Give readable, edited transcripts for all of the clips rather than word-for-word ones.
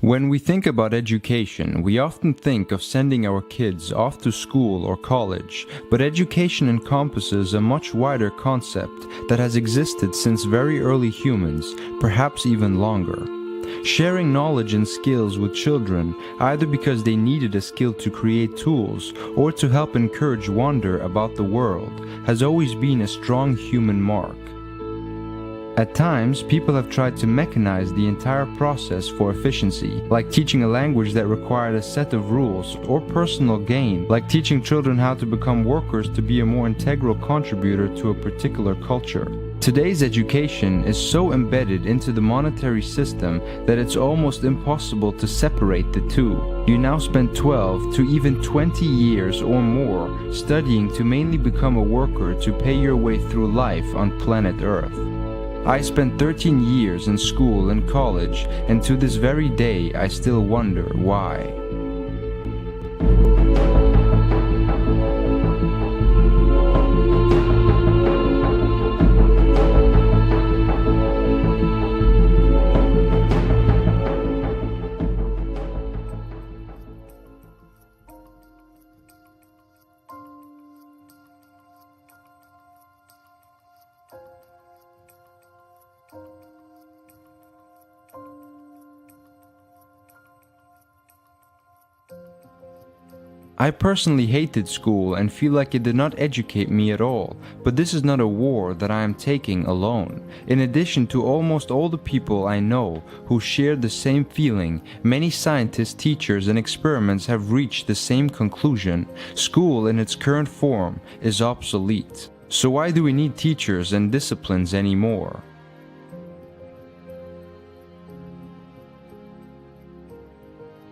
When we think about education, we often think of sending our kids off to school or college, but education encompasses a much wider concept that has existed since very early humans, perhaps even longer. Sharing knowledge and skills with children, either because they needed a skill to create tools or to help encourage wonder about the world, has always been a strong human mark. At times, people have tried to mechanize the entire process for efficiency, like teaching a language that required a set of rules, or personal gain, like teaching children how to become workers to be a more integral contributor to a particular culture. Today's education is so embedded into the monetary system that it's almost impossible to separate the two. You now spend 12 to even 20 years or more studying to mainly become a worker to pay your way through life on planet Earth. I spent 13 years in school and college, and to this very day I still wonder why. I personally hated school and feel like it did not educate me at all, but this is not a war that I am taking alone. In addition to almost all the people I know who share the same feeling, many scientists, teachers, and experiments have reached the same conclusion: school in its current form is obsolete. So why do we need teachers and disciplines anymore?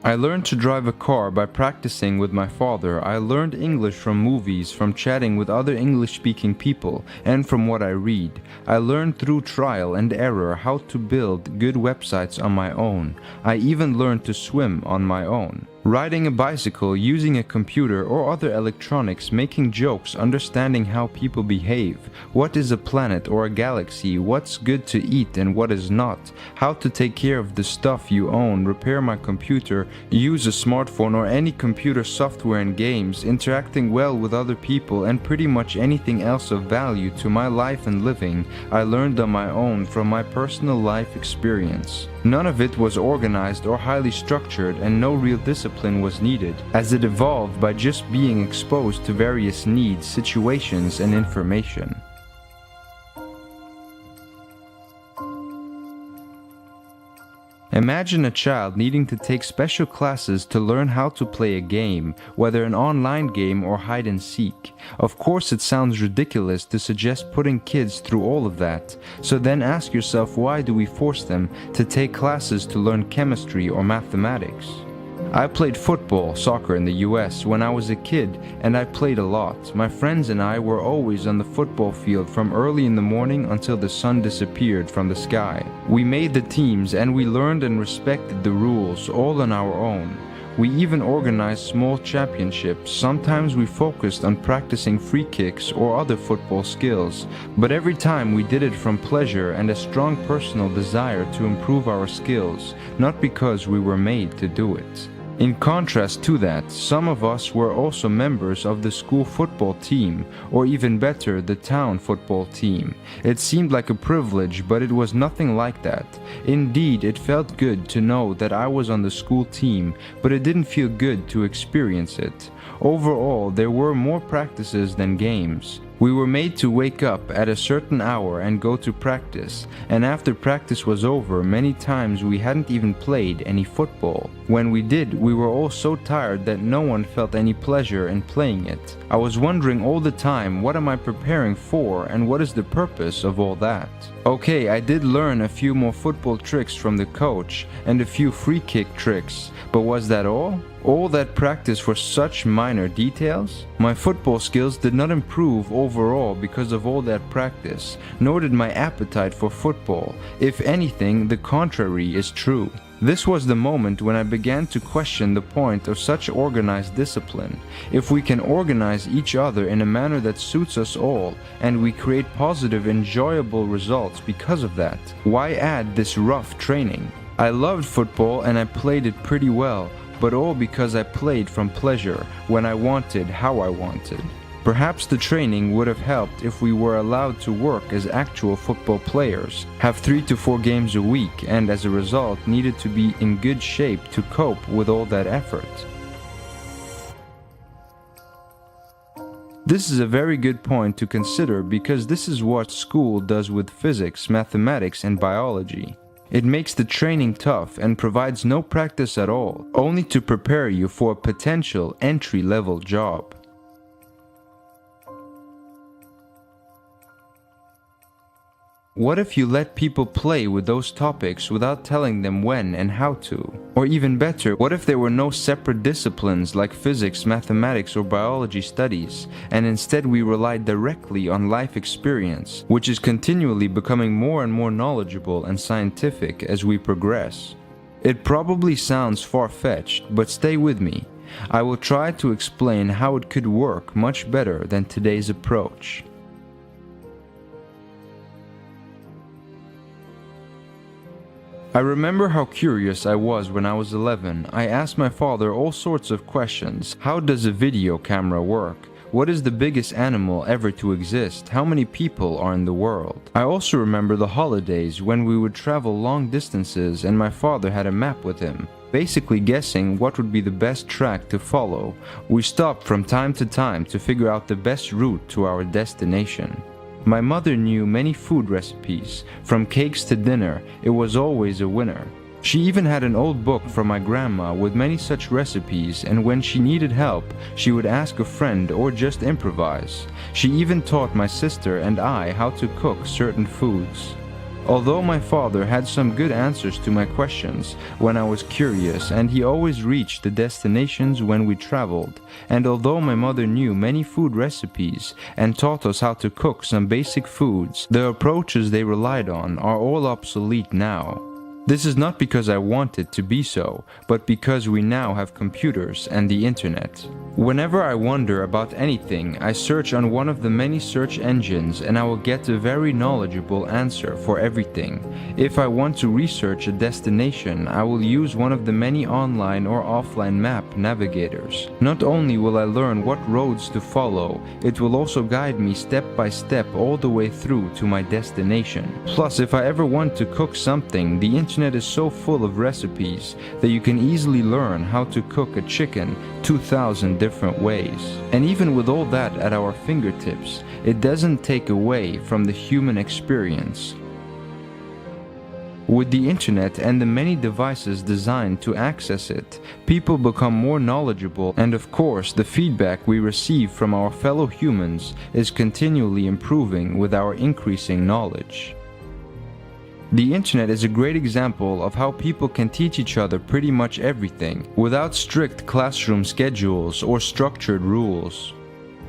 I learned to drive a car by practicing with my father. I learned English from movies, from chatting with other English-speaking people, and from what I read. I learned through trial and error how to build good websites on my own. I even learned to swim on my own. Riding a bicycle, using a computer or other electronics, making jokes, understanding how people behave, what is a planet or a galaxy, what's good to eat and what is not, how to take care of the stuff you own, repair my computer, use a smartphone or any computer software and games, interacting well with other people, and pretty much anything else of value to my life and living, I learned on my own from my personal life experience. None of it was organized or highly structured, and no real discipline was needed, as it evolved by just being exposed to various needs, situations, and information. Imagine a child needing to take special classes to learn how to play a game, whether an online game or hide and seek. Of course, it sounds ridiculous to suggest putting kids through all of that, so then ask yourself, why do we force them to take classes to learn chemistry or mathematics? I played football, soccer in the US when I was a kid, and I played a lot. My friends and I were always on the football field from early in the morning until the sun disappeared from the sky. We made the teams and we learned and respected the rules all on our own. We even organized small championships. Sometimes we focused on practicing free kicks or other football skills, but every time we did it from pleasure and a strong personal desire to improve our skills, not because we were made to do it. In contrast to that, some of us were also members of the school football team, or even better, the town football team. It seemed like a privilege, but it was nothing like that. Indeed, it felt good to know that I was on the school team, but it didn't feel good to experience it. Overall, there were more practices than games. We were made to wake up at a certain hour and go to practice, and after practice was over, many times we hadn't even played any football. When we did, we were all so tired that no one felt any pleasure in playing it. I was wondering all the time, what am I preparing for and what is the purpose of all that? Okay, I did learn a few more football tricks from the coach and a few free kick tricks, but was that all? All that practice for such minor details? My football skills did not improve overall because of all that practice, nor did my appetite for football. If anything, the contrary is true. This was the moment when I began to question the point of such organized discipline. If we can organize each other in a manner that suits us all, and we create positive, enjoyable results because of that, why add this rough training? I loved football and I played it pretty well, but all because I played from pleasure, when I wanted, how I wanted. Perhaps the training would have helped if we were allowed to work as actual football players, have 3 to 4 games a week, and as a result needed to be in good shape to cope with all that effort. This is a very good point to consider because this is what school does with physics, mathematics, and biology. It makes the training tough and provides no practice at all, only to prepare you for a potential entry-level job. What if you let people play with those topics without telling them when and how to? Or even better, what if there were no separate disciplines like physics, mathematics, or biology studies, and instead we relied directly on life experience, which is continually becoming more and more knowledgeable and scientific as we progress? It probably sounds far-fetched, but stay with me. I will try to explain how it could work much better than today's approach. I remember how curious I was when I was 11. I asked my father all sorts of questions. How does a video camera work? What is the biggest animal ever to exist? How many people are in the world? I also remember the holidays when we would travel long distances and my father had a map with him, basically guessing what would be the best track to follow. We stopped from time to time to figure out the best route to our destination. My mother knew many food recipes, from cakes to dinner. It was always a winner. She even had an old book from my grandma with many such recipes, and when she needed help, she would ask a friend or just improvise. She even taught my sister and I how to cook certain foods. Although my father had some good answers to my questions when I was curious, and he always reached the destinations when we traveled, and although my mother knew many food recipes and taught us how to cook some basic foods, the approaches they relied on are all obsolete now. This is not because I want it to be so, but because we now have computers and the internet. Whenever I wonder about anything, I search on one of the many search engines and I will get a very knowledgeable answer for everything. If I want to research a destination, I will use one of the many online or offline map navigators. Not only will I learn what roads to follow, it will also guide me step by step all the way through to my destination. Plus, if I ever want to cook something, the internet is so full of recipes that you can easily learn how to cook a chicken 2,000 different ways. And even with all that at our fingertips, it doesn't take away from the human experience. With the internet and the many devices designed to access it, people become more knowledgeable, and of course the feedback we receive from our fellow humans is continually improving with our increasing knowledge. The internet is a great example of how people can teach each other pretty much everything without strict classroom schedules or structured rules.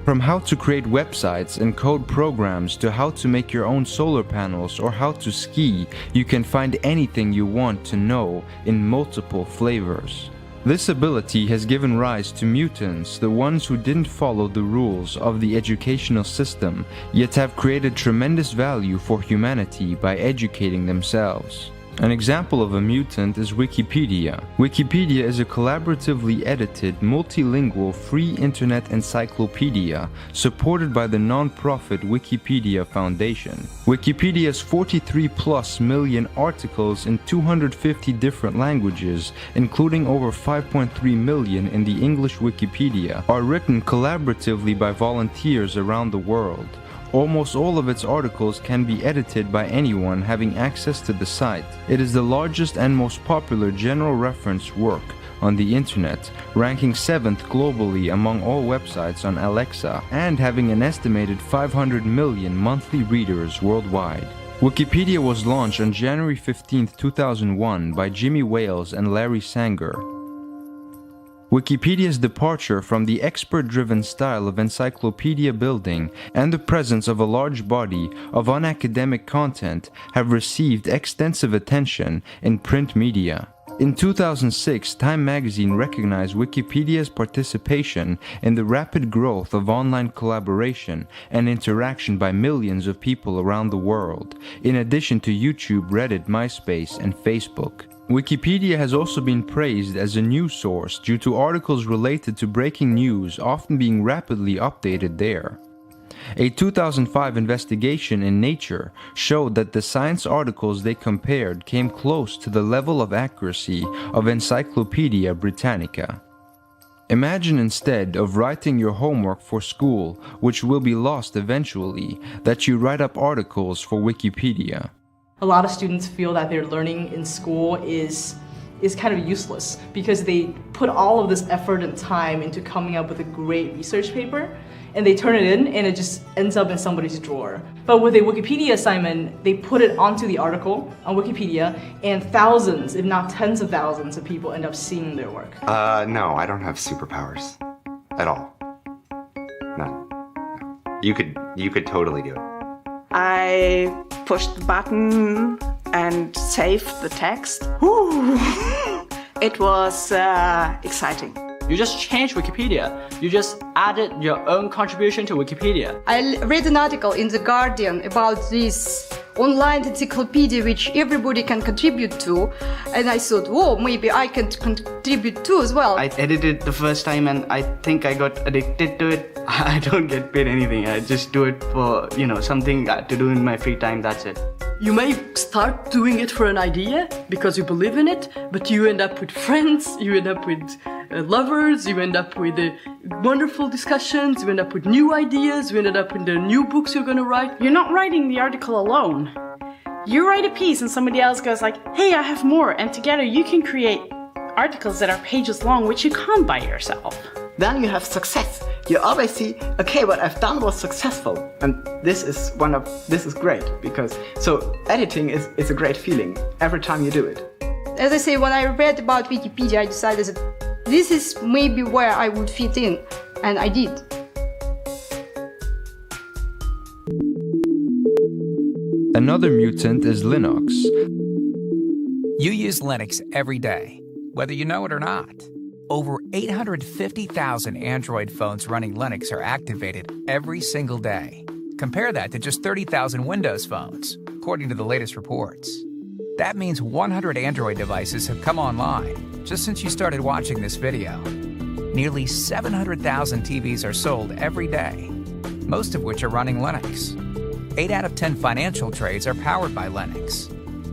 From how to create websites and code programs to how to make your own solar panels or how to ski, you can find anything you want to know in multiple flavors. This ability has given rise to mutants, the ones who didn't follow the rules of the educational system, yet have created tremendous value for humanity by educating themselves. An example of a mutant is Wikipedia. Wikipedia is a collaboratively edited, multilingual, free internet encyclopedia supported by the non-profit Wikipedia Foundation. Wikipedia's 43+ million articles in 250 different languages, including over 5.3 million in the English Wikipedia, are written collaboratively by volunteers around the world. Almost all of its articles can be edited by anyone having access to the site. It is the largest and most popular general reference work on the internet, ranking 7th globally among all websites on Alexa, and having an estimated 500 million monthly readers worldwide. Wikipedia was launched on January 15, 2001 by Jimmy Wales and Larry Sanger. Wikipedia's departure from the expert-driven style of encyclopedia building and the presence of a large body of unacademic content have received extensive attention in print media. In 2006, Time magazine recognized Wikipedia's participation in the rapid growth of online collaboration and interaction by millions of people around the world, in addition to YouTube, Reddit, MySpace, and Facebook. Wikipedia has also been praised as a news source due to articles related to breaking news often being rapidly updated there. A 2005 investigation in Nature showed that the science articles they compared came close to the level of accuracy of Encyclopedia Britannica. Imagine instead of writing your homework for school, which will be lost eventually, that you write up articles for Wikipedia. A lot of students feel that their learning in school is kind of useless because they put all of this effort and time into coming up with a great research paper, and they turn it in and it just ends up in somebody's drawer. But with a Wikipedia assignment, they put it onto the article on Wikipedia, and thousands, if not tens of thousands of people end up seeing their work. No, I don't have superpowers. At all. None. No. You could totally do it. I pushed the button and saved the text. Woo! It was exciting. You just changed Wikipedia. You just added your own contribution to Wikipedia. I read an article in The Guardian about this online encyclopedia which everybody can contribute to, and I thought, whoa, maybe I can contribute too as well. I edited the first time and I think I got addicted to it. I don't get paid anything. I just do it for, something to do in my free time, that's it. You may start doing it for an idea because you believe in it, but you end up with friends, you end up with lovers, you end up with wonderful discussions, you end up with new ideas, you end up with the new books you're gonna write. You're not writing the article alone. You write a piece and somebody else goes like, hey, I have more, and together you can create articles that are pages long, which you can't by yourself. Then you have success. You always see, okay, what I've done was successful. And this is great because, editing is a great feeling every time you do it. As I say, when I read about Wikipedia, I decided that this is maybe where I would fit in, and I did. Another mutant is Linux. You use Linux every day, whether you know it or not. Over 850,000 Android phones running Linux are activated every single day. Compare that to just 30,000 Windows phones, according to the latest reports. That means 100 Android devices have come online just since you started watching this video. Nearly 700,000 TVs are sold every day, most of which are running Linux. 8 out of 10 financial trades are powered by Linux.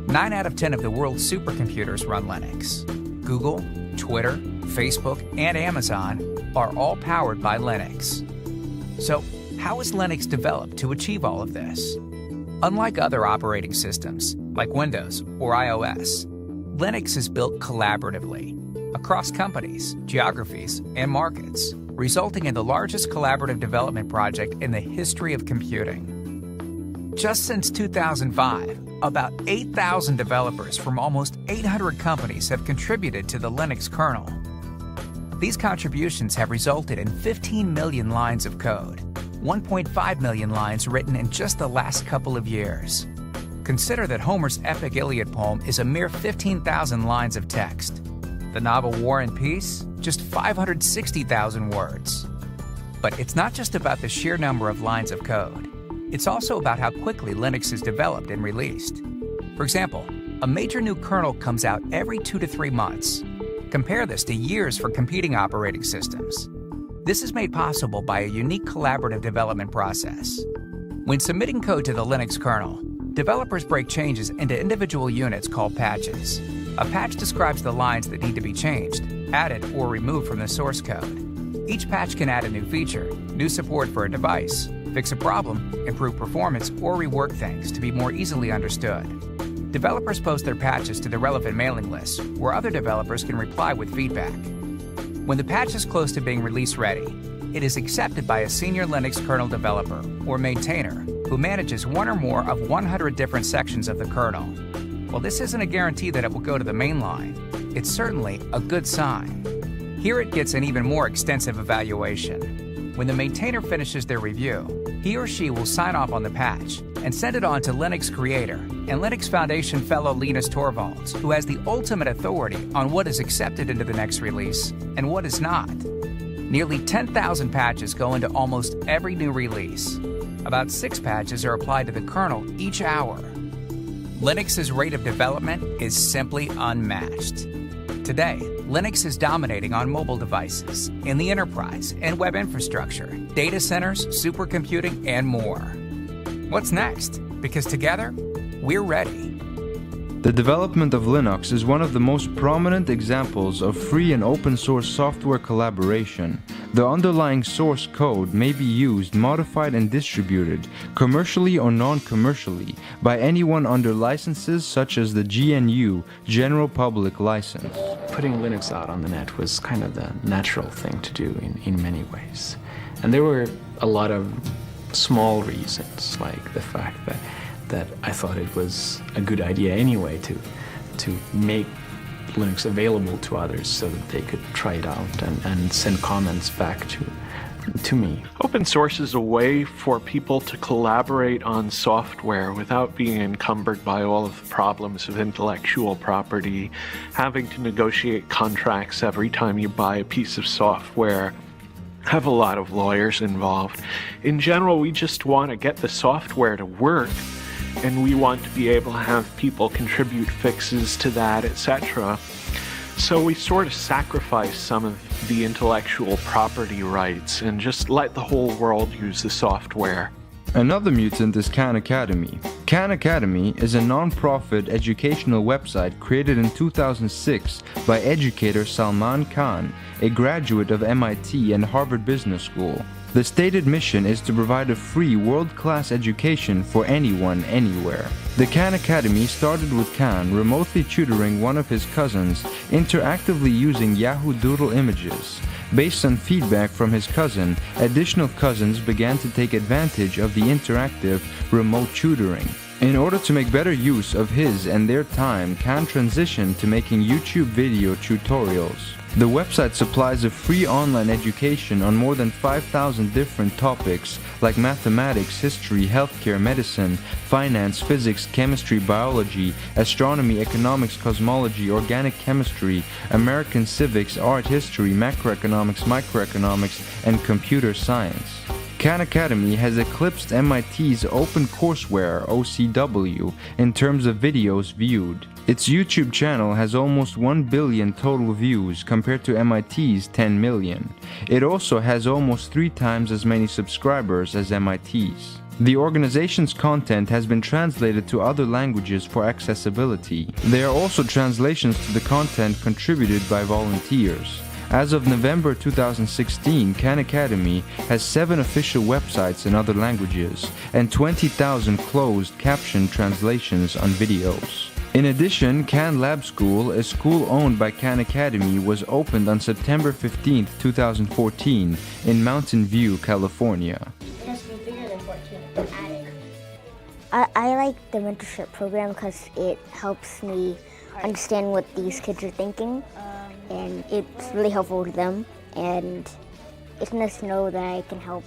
9 out of 10 of the world's supercomputers run Linux. Google, Twitter, Facebook, and Amazon are all powered by Linux. So, how is Linux developed to achieve all of this? Unlike other operating systems, like Windows or iOS, Linux is built collaboratively across companies, geographies, and markets, resulting in the largest collaborative development project in the history of computing. Just since 2005, about 8,000 developers from almost 800 companies have contributed to the Linux kernel. These contributions have resulted in 15 million lines of code, 1.5 million lines written in just the last couple of years. Consider that Homer's epic Iliad poem is a mere 15,000 lines of text. The novel War and Peace, just 560,000 words. But it's not just about the sheer number of lines of code. It's also about how quickly Linux is developed and released. For example, a major new kernel comes out every 2 to 3 months. Compare this to years for competing operating systems. This is made possible by a unique collaborative development process. When submitting code to the Linux kernel, developers break changes into individual units called patches. A patch describes the lines that need to be changed, added, or removed from the source code. Each patch can add a new feature, new support for a device, fix a problem, improve performance, or rework things to be more easily understood. Developers post their patches to the relevant mailing lists, where other developers can reply with feedback. When the patch is close to being release ready, it is accepted by a senior Linux kernel developer, or maintainer, who manages one or more of 100 different sections of the kernel. While this isn't a guarantee that it will go to the main line, it's certainly a good sign. Here it gets an even more extensive evaluation. When the maintainer finishes their review, he or she will sign off on the patch and send it on to Linux creator and Linux Foundation fellow Linus Torvalds, who has the ultimate authority on what is accepted into the next release and what is not. Nearly 10,000 patches go into almost every new release. About 6 patches are applied to the kernel each hour. Linux's rate of development is simply unmatched. Today, Linux is dominating on mobile devices, in the enterprise, and web infrastructure, data centers, supercomputing, and more. What's next? Because together, we're ready. The development of Linux is one of the most prominent examples of free and open source software collaboration. The underlying source code may be used, modified, and distributed, commercially or non-commercially, by anyone under licenses such as the GNU General Public License. Putting Linux out on the net was kind of the natural thing to do in many ways. And there were a lot of small reasons, like the fact that I thought it was a good idea anyway to make Linux available to others so that they could try it out and send comments back to me. Open source is a way for people to collaborate on software without being encumbered by all of the problems of intellectual property, having to negotiate contracts every time you buy a piece of software, have a lot of lawyers involved. In general, we just want to get the software to work, and we want to be able to have people contribute fixes to that, etc. So we sort of sacrifice some of the intellectual property rights and just let the whole world use the software. Another mutant is Khan Academy. Khan Academy is a non-profit educational website created in 2006 by educator Salman Khan, a graduate of MIT and Harvard Business School. The stated mission is to provide a free world-class education for anyone, anywhere. The Khan Academy started with Khan remotely tutoring one of his cousins, interactively using Yahoo Doodle images. Based on feedback from his cousin, additional cousins began to take advantage of the interactive remote tutoring. In order to make better use of his and their time, Khan transitioned to making YouTube video tutorials. The website supplies a free online education on more than 5,000 different topics like mathematics, history, healthcare, medicine, finance, physics, chemistry, biology, astronomy, economics, cosmology, organic chemistry, American civics, art history, macroeconomics, microeconomics, and computer science. Khan Academy has eclipsed MIT's OpenCourseWare (OCW) in terms of videos viewed. Its YouTube channel has almost 1 billion total views compared to MIT's 10 million. It also has almost 3 times as many subscribers as MIT's. The organization's content has been translated to other languages for accessibility. There are also translations to the content contributed by volunteers. As of November 2016, Khan Academy has 7 official websites in other languages and 20,000 closed caption translations on videos. In addition, Khan Lab School, a school owned by Khan Academy, was opened on September 15, 2014 in Mountain View, California. I like the mentorship program because it helps me understand what these kids are thinking, and it's really helpful to them, and it's nice to know that I can help.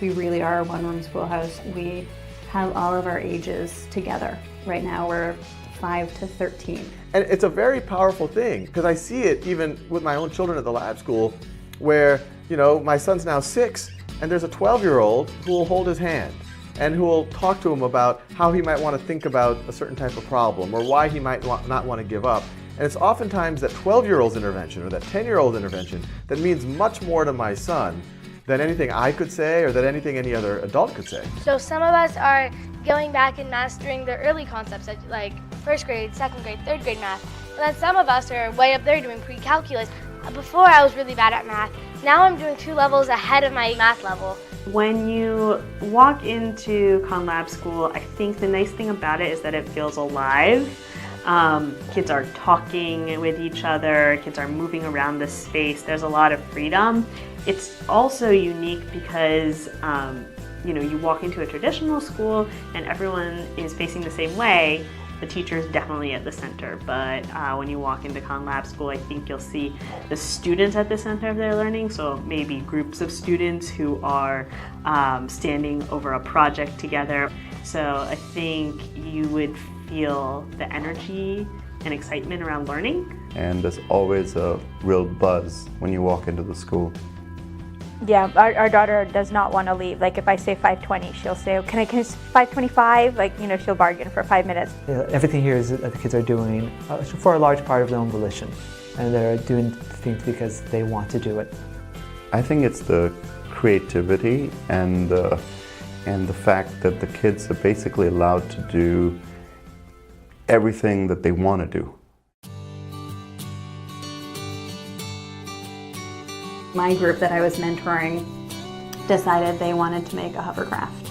We really are a one-room schoolhouse. We have all of our ages together. Right now we're 5 to 13. And it's a very powerful thing, because I see it even with my own children at the lab school, where, you know, my son's now 6, and there's a 12-year-old who will hold his hand and who will talk to him about how he might want to think about a certain type of problem or why he might not want to give up. And it's oftentimes that 12-year-old's intervention or that 10-year-old intervention that means much more to my son than anything I could say or than anything any other adult could say. So some of us are going back and mastering the early concepts like first grade, second grade, third grade math. And then some of us are way up there doing pre-calculus. Before I was really bad at math. Now I'm doing 2 levels ahead of my math level. When you walk into Khan Lab School, I think the nice thing about it is that it feels alive. Kids are talking with each other, kids are moving around the space, there's a lot of freedom. It's also unique because you walk into a traditional school and everyone is facing the same way. The teacher is definitely at the center, but when you walk into Khan Lab School, I think you'll see the students at the center of their learning, so maybe groups of students who are standing over a project together. So I think you would feel the energy and excitement around learning. And there's always a real buzz when you walk into the school. Yeah, our daughter does not want to leave. Like if I say 5:20, she'll say, oh, can I 5:25? Like, you know, she'll bargain for 5 minutes. Yeah, everything here is that the kids are doing for a large part of their own volition. And they're doing things because they want to do it. I think it's the creativity and the fact that the kids are basically allowed to do everything that they want to do. My group that I was mentoring decided they wanted to make a hovercraft.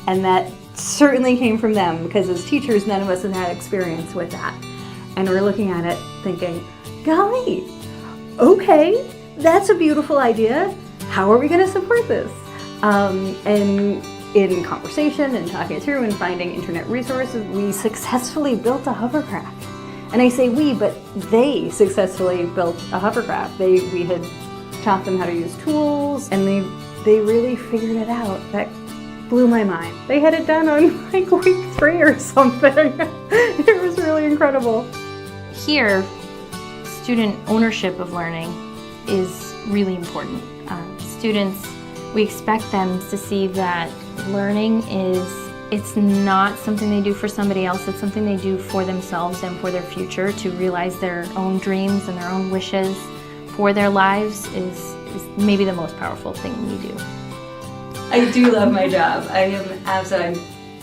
And that certainly came from them, because as teachers, none of us had had experience with that. And we're looking at it thinking, golly, okay, that's a beautiful idea. How are we going to support this? And in conversation and talking through and finding internet resources, we successfully built a hovercraft. And I say we, but they successfully built a hovercraft. We had taught them how to use tools, and they really figured it out. That blew my mind. They had it done on like week 3 or something. It was really incredible. Here, student ownership of learning is really important. Students, we expect them to see that learning it's not something they do for somebody else, it's something they do for themselves and for their future. To realize their own dreams and their own wishes for their lives is maybe the most powerful thing we do. I do love my job. I'm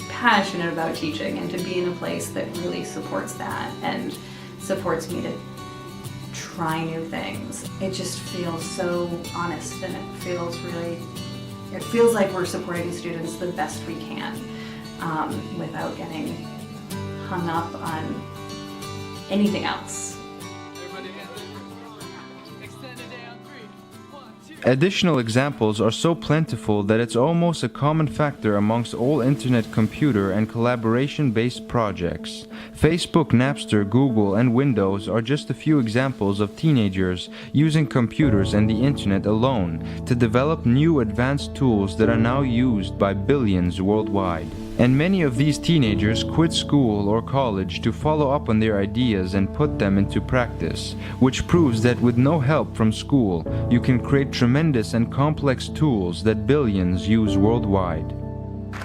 passionate about teaching, and to be in a place that really supports that and supports me to try new things. It just feels so honest, and it feels like we're supporting students the best we can without getting hung up on anything else. Additional examples are so plentiful that it's almost a common factor amongst all internet computer and collaboration-based projects. Facebook, Napster, Google, and Windows are just a few examples of teenagers using computers and the internet alone to develop new advanced tools that are now used by billions worldwide. And many of these teenagers quit school or college to follow up on their ideas and put them into practice, which proves that with no help from school, you can create tremendous and complex tools that billions use worldwide.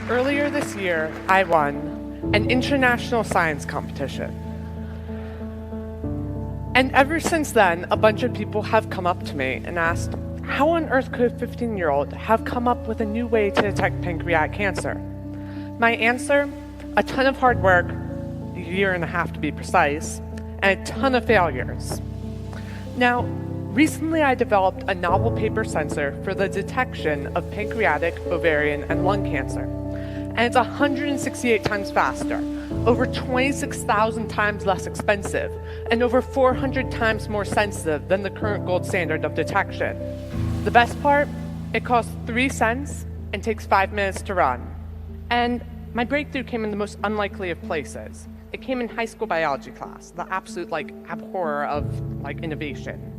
Earlier this year, I won an international science competition. And ever since then, a bunch of people have come up to me and asked, how on earth could a 15-year-old have come up with a new way to detect pancreatic cancer? My answer, a ton of hard work, a year and a half to be precise, and a ton of failures. Now, recently I developed a novel paper sensor for the detection of pancreatic, ovarian, and lung cancer. And it's 168 times faster, over 26,000 times less expensive, and over 400 times more sensitive than the current gold standard of detection. The best part, it costs 3 cents and takes 5 minutes to run. And my breakthrough came in the most unlikely of places. It came in high school biology class, the absolute abhorror of innovation.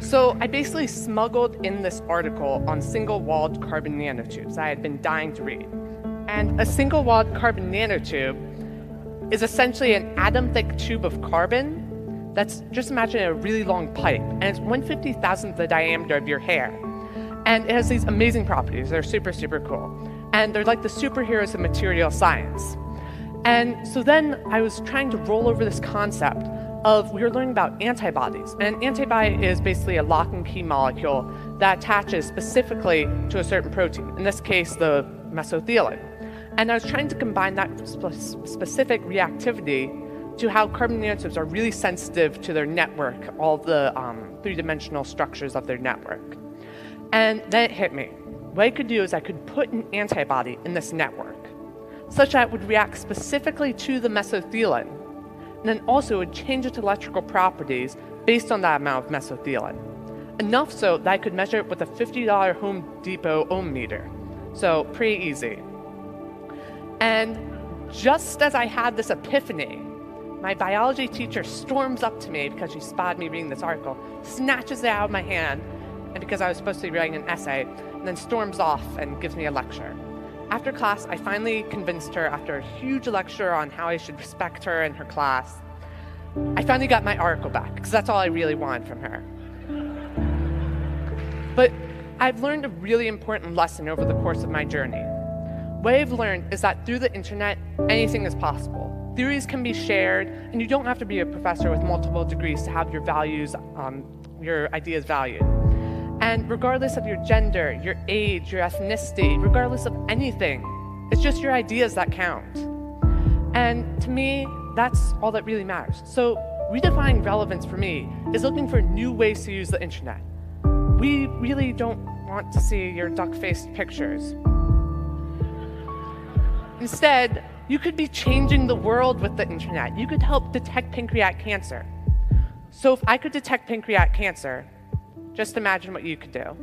So I basically smuggled in this article on single-walled carbon nanotubes I had been dying to read. And a single-walled carbon nanotube is essentially an atom-thick tube of carbon that's, just imagine a really long pipe, and it's 1/50,000th the diameter of your hair. And it has these amazing properties. They're super, super cool. And they're like the superheroes of material science. And so then I was trying to roll over this concept of, we were learning about antibodies. And an antibody is basically a lock and key molecule that attaches specifically to a certain protein, in this case, the mesothelin. And I was trying to combine that specific reactivity to how carbon nanotubes are really sensitive to their network, all the 3-dimensional structures of their network. And then it hit me. What I could do is I could put an antibody in this network, such that it would react specifically to the mesothelin, and then also would change its electrical properties based on that amount of mesothelin. Enough so that I could measure it with a $50 Home Depot ohm meter. So pretty easy. And just as I had this epiphany, my biology teacher storms up to me because she spotted me reading this article, snatches it out of my hand, and because I was supposed to be writing an essay, and then storms off and gives me a lecture. After class, I finally convinced her, after a huge lecture on how I should respect her and her class, I finally got my article back, because that's all I really wanted from her. But I've learned a really important lesson over the course of my journey. What I've learned is that through the internet, anything is possible. Theories can be shared, and you don't have to be a professor with multiple degrees to have your your ideas valued. And regardless of your gender, your age, your ethnicity, regardless of anything, it's just your ideas that count. And to me, that's all that really matters. So redefining relevance for me is looking for new ways to use the internet. We really don't want to see your duck-faced pictures. Instead, you could be changing the world with the internet. You could help detect pancreatic cancer. So if I could detect pancreatic cancer, just imagine what you could do.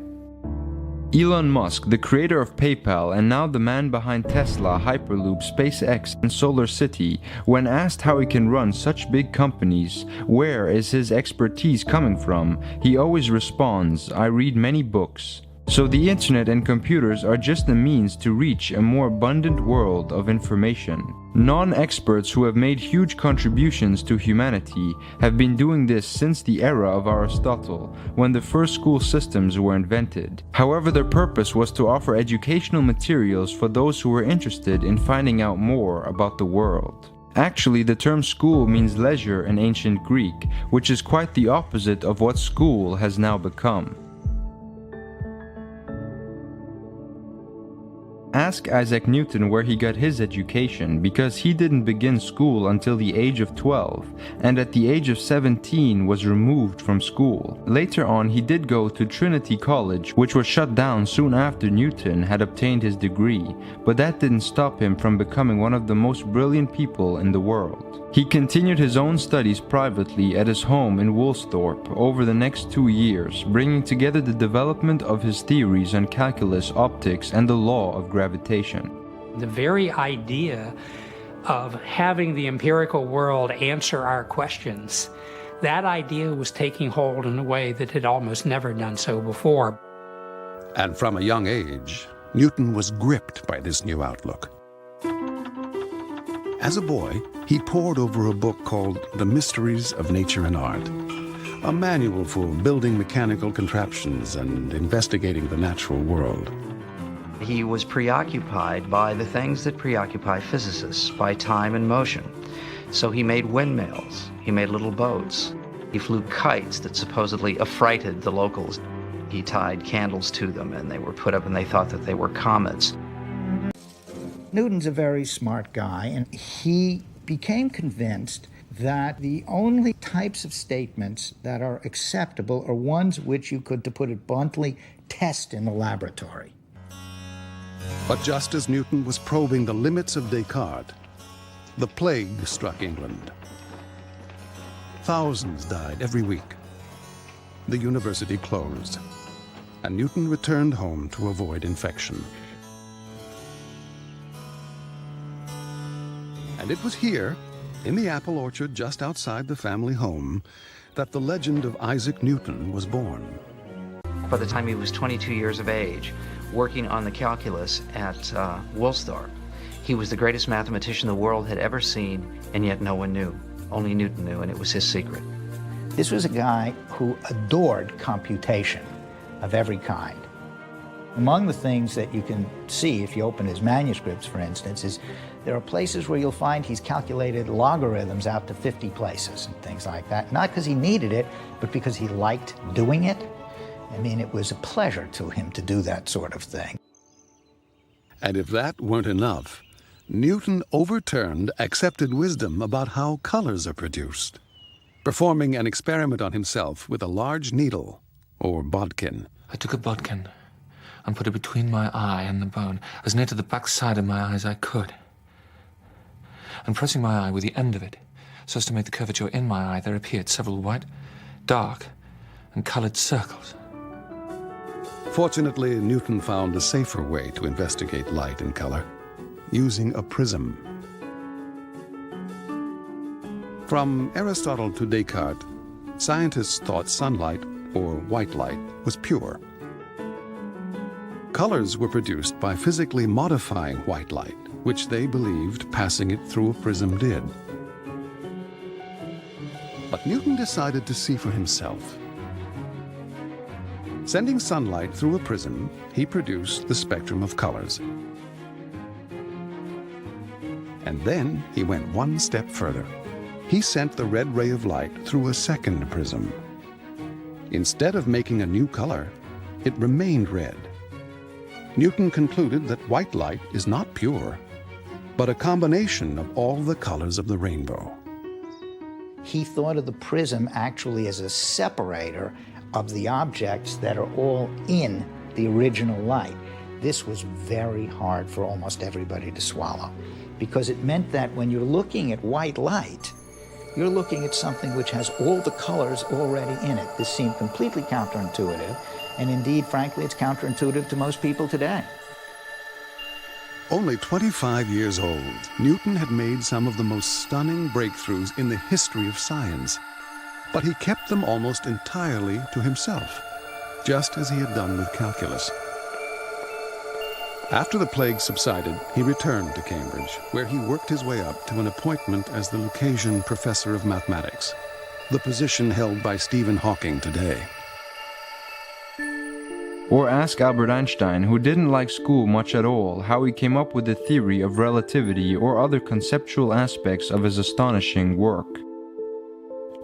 Elon Musk, the creator of PayPal and now the man behind Tesla, Hyperloop, SpaceX, and SolarCity, when asked how he can run such big companies, where is his expertise coming from, he always responds, "I read many books." So the internet and computers are just a means to reach a more abundant world of information. Non-experts who have made huge contributions to humanity have been doing this since the era of Aristotle, when the first school systems were invented. However, their purpose was to offer educational materials for those who were interested in finding out more about the world. Actually, the term school means leisure in ancient Greek, which is quite the opposite of what school has now become. Ask Isaac Newton where he got his education, because he didn't begin school until the age of 12, and at the age of 17 was removed from school. Later on, he did go to Trinity College, which was shut down soon after Newton had obtained his degree, but that didn't stop him from becoming one of the most brilliant people in the world. He continued his own studies privately at his home in Woolsthorpe over the next 2 years, bringing together the development of his theories on calculus, optics, and the law of gravitation. The very idea of having the empirical world answer our questions, that idea was taking hold in a way that had almost never done so before. And from a young age, Newton was gripped by this new outlook. As a boy, he pored over a book called The Mysteries of Nature and Art, a manual for building mechanical contraptions and investigating the natural world. He was preoccupied by the things that preoccupy physicists, by time and motion. So he made windmills, he made little boats, he flew kites that supposedly affrighted the locals. He tied candles to them and they were put up and they thought that they were comets. Newton's a very smart guy, and he became convinced that the only types of statements that are acceptable are ones which you could, to put it bluntly, test in the laboratory. But just as Newton was probing the limits of Descartes, the plague struck England. Thousands died every week. The university closed, and Newton returned home to avoid infection. And it was here, in the apple orchard just outside the family home, that the legend of Isaac Newton was born. By the time he was 22 years of age, working on the calculus at Woolsthorpe, he was the greatest mathematician the world had ever seen, and yet no one knew. Only Newton knew, and it was his secret. This was a guy who adored computation of every kind. Among the things that you can see if you open his manuscripts, for instance, is there are places where you'll find he's calculated logarithms out to 50 places and things like that. Not because he needed it, but because he liked doing it. I mean, it was a pleasure to him to do that sort of thing. And if that weren't enough, Newton overturned accepted wisdom about how colors are produced, performing an experiment on himself with a large needle, or bodkin. I took a bodkin and put it between my eye and the bone, as near to the back side of my eye as I could. And pressing my eye with the end of it, so as to make the curvature in my eye, there appeared several white, dark, and colored circles. Fortunately, Newton found a safer way to investigate light and color, using a prism. From Aristotle to Descartes, scientists thought sunlight, or white light, was pure. Colors were produced by physically modifying white light, which they believed passing it through a prism did. But Newton decided to see for himself. Sending sunlight through a prism, he produced the spectrum of colors. And then he went one step further. He sent the red ray of light through a second prism. Instead of making a new color, it remained red. Newton concluded that white light is not pure, but a combination of all the colors of the rainbow. He thought of the prism actually as a separator of the objects that are all in the original light. This was very hard for almost everybody to swallow, because it meant that when you're looking at white light, you're looking at something which has all the colors already in it. This seemed completely counterintuitive, and indeed, frankly, it's counterintuitive to most people today. Only 25 years old, Newton had made some of the most stunning breakthroughs in the history of science. But he kept them almost entirely to himself, just as he had done with calculus. After the plague subsided, he returned to Cambridge, where he worked his way up to an appointment as the Lucasian Professor of Mathematics, the position held by Stephen Hawking today. Or ask Albert Einstein, who didn't like school much at all, how he came up with the theory of relativity or other conceptual aspects of his astonishing work.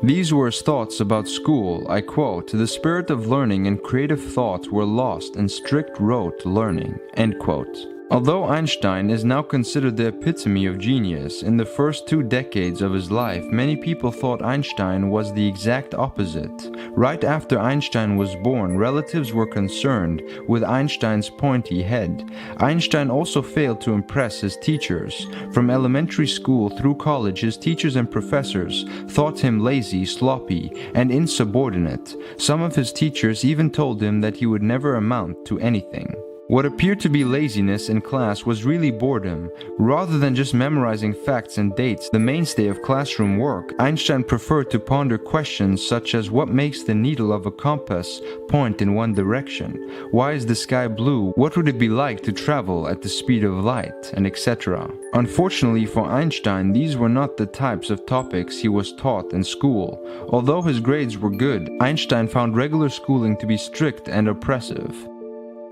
These were his thoughts about school. I quote, "The spirit of learning and creative thought were lost in strict rote learning," end quote. Although Einstein is now considered the epitome of genius, in the first 2 decades of his life, many people thought Einstein was the exact opposite. Right after Einstein was born, relatives were concerned with Einstein's pointy head. Einstein also failed to impress his teachers. From elementary school through college, his teachers and professors thought him lazy, sloppy, and insubordinate. Some of his teachers even told him that he would never amount to anything. What appeared to be laziness in class was really boredom. Rather than just memorizing facts and dates, the mainstay of classroom work, Einstein preferred to ponder questions such as what makes the needle of a compass point in one direction? Why is the sky blue? What would it be like to travel at the speed of light? And etc. Unfortunately for Einstein, these were not the types of topics he was taught in school. Although his grades were good, Einstein found regular schooling to be strict and oppressive.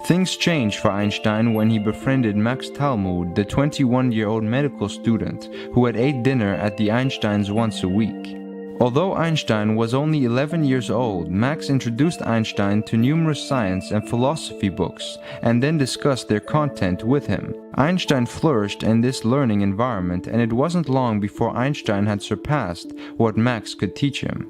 Things changed for Einstein when he befriended Max Talmud, the 21-year-old medical student who had ate dinner at the Einsteins once a week. Although Einstein was only 11 years old, Max introduced Einstein to numerous science and philosophy books and then discussed their content with him. Einstein flourished in this learning environment, and it wasn't long before Einstein had surpassed what Max could teach him.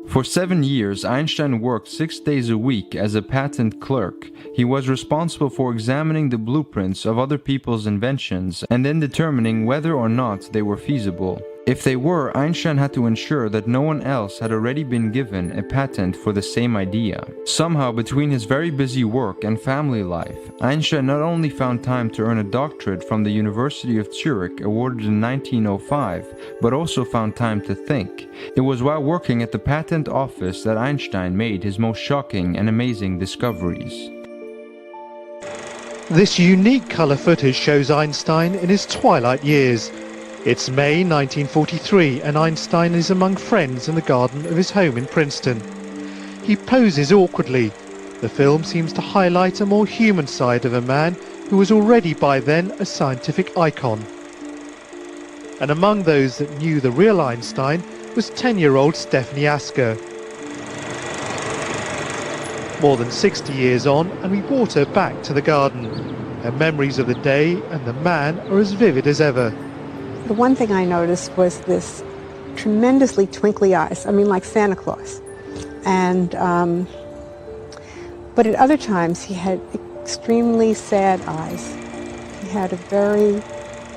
For 7 years, Einstein worked 6 days a week as a patent clerk. He was responsible for examining the blueprints of other people's inventions and then determining whether or not they were feasible. If they were, Einstein had to ensure that no one else had already been given a patent for the same idea. Somehow, between his very busy work and family life, Einstein not only found time to earn a doctorate from the University of Zurich, awarded in 1905, but also found time to think. It was while working at the patent office that Einstein made his most shocking and amazing discoveries. This unique colour footage shows Einstein in his twilight years. It's May 1943 and Einstein is among friends in the garden of his home in Princeton. He poses awkwardly. The film seems to highlight a more human side of a man who was already by then a scientific icon. And among those that knew the real Einstein was 10-year-old Stephanie Asker. More than 60 years on, and we brought her back to the garden. Her memories of the day and the man are as vivid as ever. The one thing I noticed was this tremendously twinkly eyes, I mean like Santa Claus. And, but at other times he had extremely sad eyes. He had a very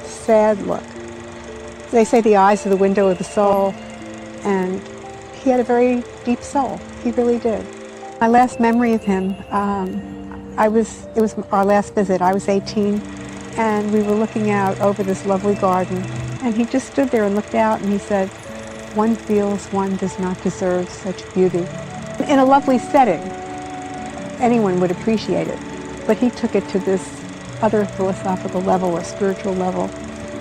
sad look. They say the eyes are the window of the soul, and he had a very deep soul. He really did. My last memory of him, it was our last visit. I was 18. And we were looking out over this lovely garden, and he just stood there and looked out, and he said, "One feels one does not deserve such beauty." In a lovely setting, anyone would appreciate it, but he took it to this other philosophical level or spiritual level.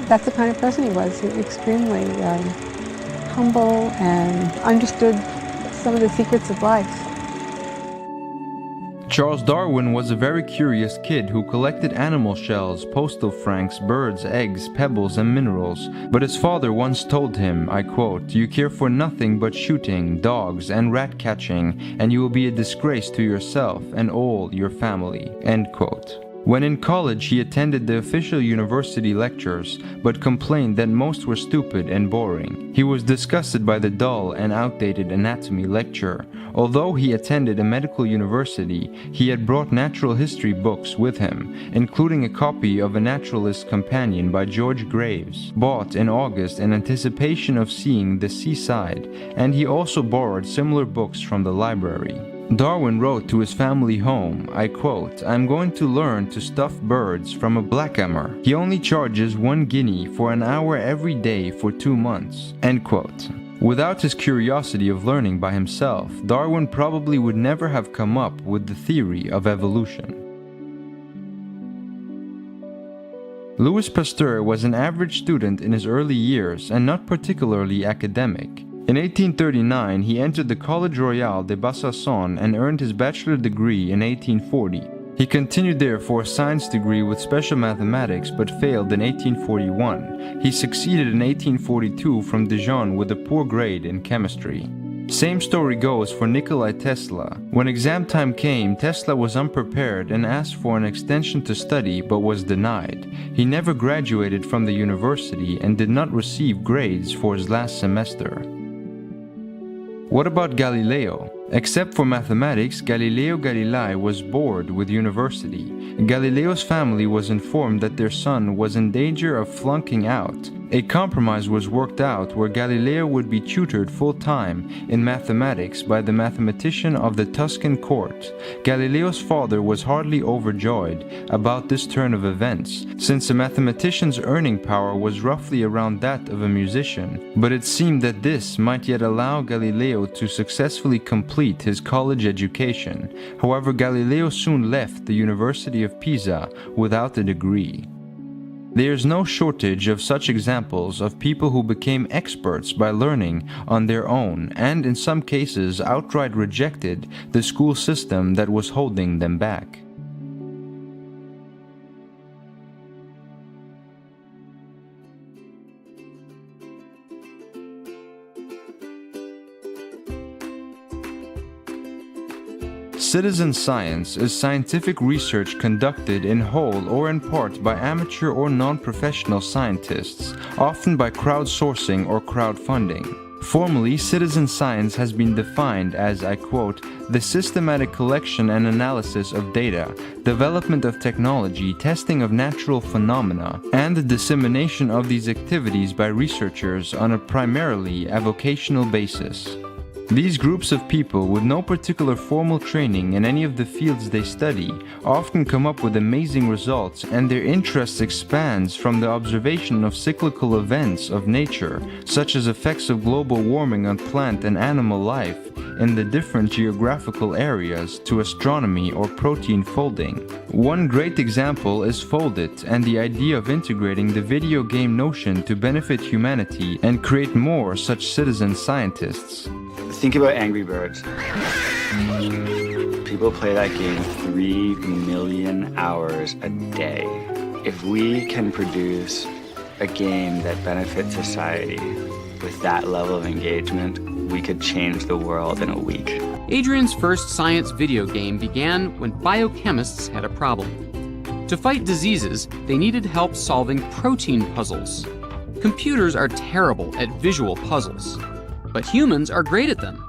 That's the kind of person he was, extremely humble and understood some of the secrets of life. Charles Darwin was a very curious kid who collected animal shells, postal francs, birds, eggs, pebbles, and minerals. But his father once told him, I quote, "You care for nothing but shooting, dogs, and rat catching, and you will be a disgrace to yourself and all your family." End quote. When in college, he attended the official university lectures, but complained that most were stupid and boring. He was disgusted by the dull and outdated anatomy lecture. Although he attended a medical university, he had brought natural history books with him, including a copy of A Naturalist's Companion by George Graves, bought in August in anticipation of seeing The Seaside, and he also borrowed similar books from the library. Darwin wrote to his family home, I quote, "I'm going to learn to stuff birds from a blackhammer. He only charges 1 guinea for an hour every day for 2 months." End quote. Without his curiosity of learning by himself, Darwin probably would never have come up with the theory of evolution. Louis Pasteur was an average student in his early years and not particularly academic. In 1839, he entered the Collège Royal de Besançon and earned his bachelor degree in 1840. He continued there for a science degree with special mathematics but failed in 1841. He succeeded in 1842 from Dijon with a poor grade in chemistry. Same story goes for Nikola Tesla. When exam time came, Tesla was unprepared and asked for an extension to study but was denied. He never graduated from the university and did not receive grades for his last semester. What about Galileo? Except for mathematics, Galileo Galilei was bored with university. Galileo's family was informed that their son was in danger of flunking out. A compromise was worked out where Galileo would be tutored full-time in mathematics by the mathematician of the Tuscan court. Galileo's father was hardly overjoyed about this turn of events, since a mathematician's earning power was roughly around that of a musician, but it seemed that this might yet allow Galileo to successfully complete his college education. However, Galileo soon left the University of Pisa without a degree. There is no shortage of such examples of people who became experts by learning on their own and in some cases outright rejected the school system that was holding them back. Citizen science is scientific research conducted in whole or in part by amateur or non-professional scientists, often by crowdsourcing or crowdfunding. Formally, citizen science has been defined as, I quote, "the systematic collection and analysis of data, development of technology, testing of natural phenomena, and the dissemination of these activities by researchers on a primarily avocational basis." These groups of people with no particular formal training in any of the fields they study often come up with amazing results, and their interest expands from the observation of cyclical events of nature, such as effects of global warming on plant and animal life in the different geographical areas, to astronomy or protein folding. One great example is Foldit and the idea of integrating the video game notion to benefit humanity and create more such citizen scientists. Think about Angry Birds. People play that game 3 million hours a day. If we can produce a game that benefits society with that level of engagement, we could change the world in a week. Adrian's first science video game began when biochemists had a problem. To fight diseases, they needed help solving protein puzzles. Computers are terrible at visual puzzles, but humans are great at them.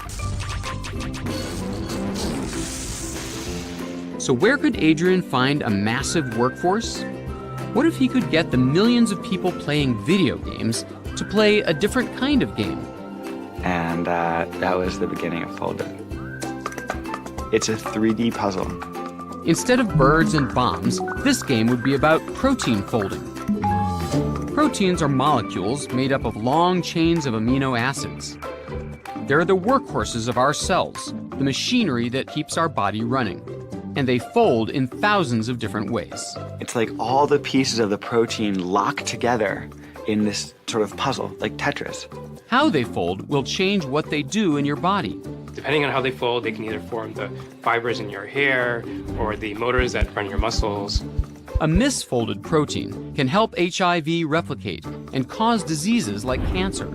So where could Adrian find a massive workforce? What if he could get the millions of people playing video games to play a different kind of game? And that was the beginning of Foldit. It's a 3D puzzle. Instead of birds and bombs, this game would be about protein folding. Proteins are molecules made up of long chains of amino acids. They're the workhorses of our cells, the machinery that keeps our body running. And they fold in thousands of different ways. It's like all the pieces of the protein lock together in this sort of puzzle, like Tetris. How they fold will change what they do in your body. Depending on how they fold, they can either form the fibers in your hair or the motors that run your muscles. A misfolded protein can help HIV replicate and cause diseases like cancer.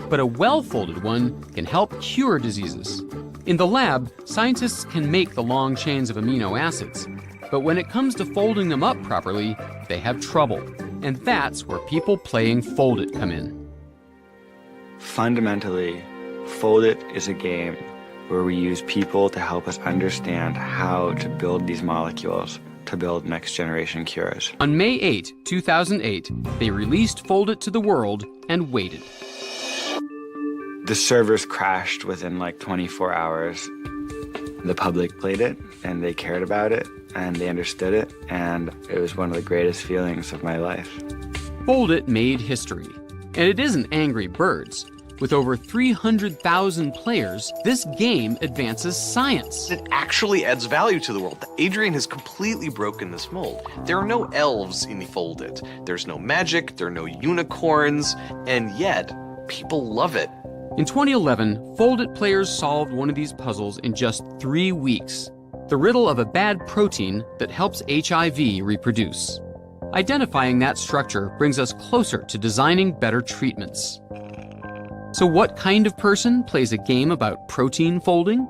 But a well-folded one can help cure diseases. In the lab, scientists can make the long chains of amino acids. But when it comes to folding them up properly, they have trouble. And that's where people playing Fold It come in. Fundamentally, Fold It is a game where we use people to help us understand how to build these molecules to build next generation cures. On May 8, 2008, they released Fold It to the world and waited. The servers crashed within like 24 hours. The public played it and they cared about it and they understood it, and it was one of the greatest feelings of my life. Fold It made history. And it isn't Angry Birds. With over 300,000 players, this game advances science. It actually adds value to the world. Adrian has completely broken this mold. There are no elves in Fold It. There's no magic, there are no unicorns, and yet people love it. In 2011, Fold It players solved one of these puzzles in just 3 weeks. The riddle of a bad protein that helps HIV reproduce. Identifying that structure brings us closer to designing better treatments. So what kind of person plays a game about protein folding?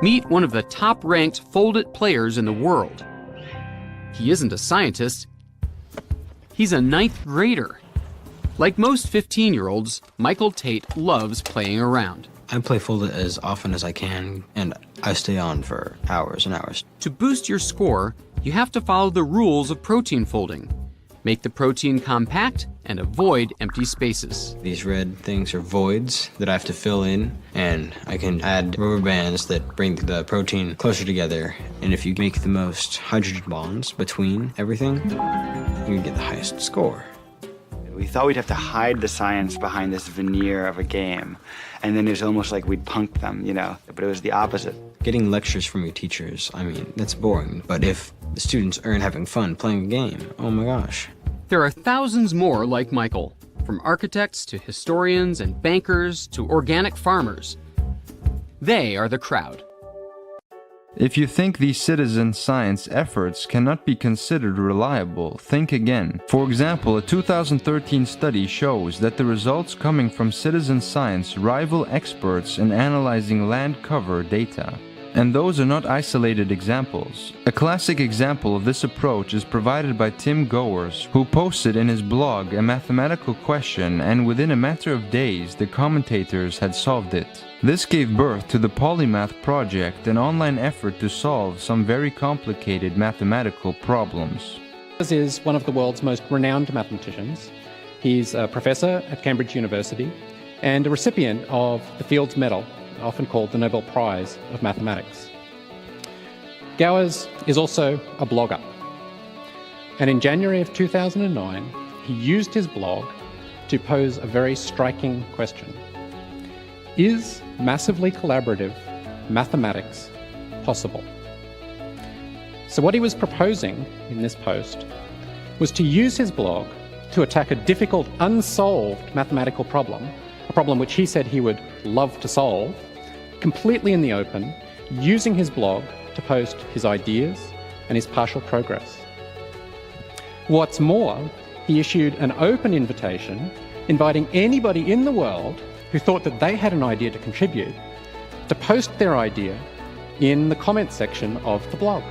Meet one of the top-ranked Fold It players in the world. He isn't a scientist. He's a 9th grader. Like most 15-year-olds, Michael Tate loves playing around. I play Fold It as often as I can, and I stay on for hours and hours. To boost your score, you have to follow the rules of protein folding. Make the protein compact and avoid empty spaces. These red things are voids that I have to fill in, and I can add rubber bands that bring the protein closer together. And if you make the most hydrogen bonds between everything, you get the highest score. We thought we'd have to hide the science behind this veneer of a game, and then it was almost like we'd punk them, you know, but it was the opposite. Getting lectures from your teachers, I mean, that's boring, but if the students aren't having fun playing a game, oh my gosh. There are thousands more like Michael, from architects to historians and bankers to organic farmers. They are the crowd. If you think these citizen science efforts cannot be considered reliable, think again. For example, a 2013 study shows that the results coming from citizen science rival experts in analyzing land cover data. And those are not isolated examples. A classic example of this approach is provided by Tim Gowers, who posted in his blog a mathematical question, and within a matter of days the commentators had solved it. This gave birth to the Polymath Project, an online effort to solve some very complicated mathematical problems. This is one of the world's most renowned mathematicians. He's a professor at Cambridge University and a recipient of the Fields Medal, often called the Nobel Prize of Mathematics. Gowers is also a blogger. And in January of 2009, he used his blog to pose a very striking question. Is massively collaborative mathematics possible? So what he was proposing in this post was to use his blog to attack a difficult, unsolved mathematical problem, a problem which he said he would love to solve, completely in the open, using his blog to post his ideas and his partial progress. What's more, he issued an open invitation inviting anybody in the world who thought that they had an idea to contribute to post their idea in the comment section of the blog.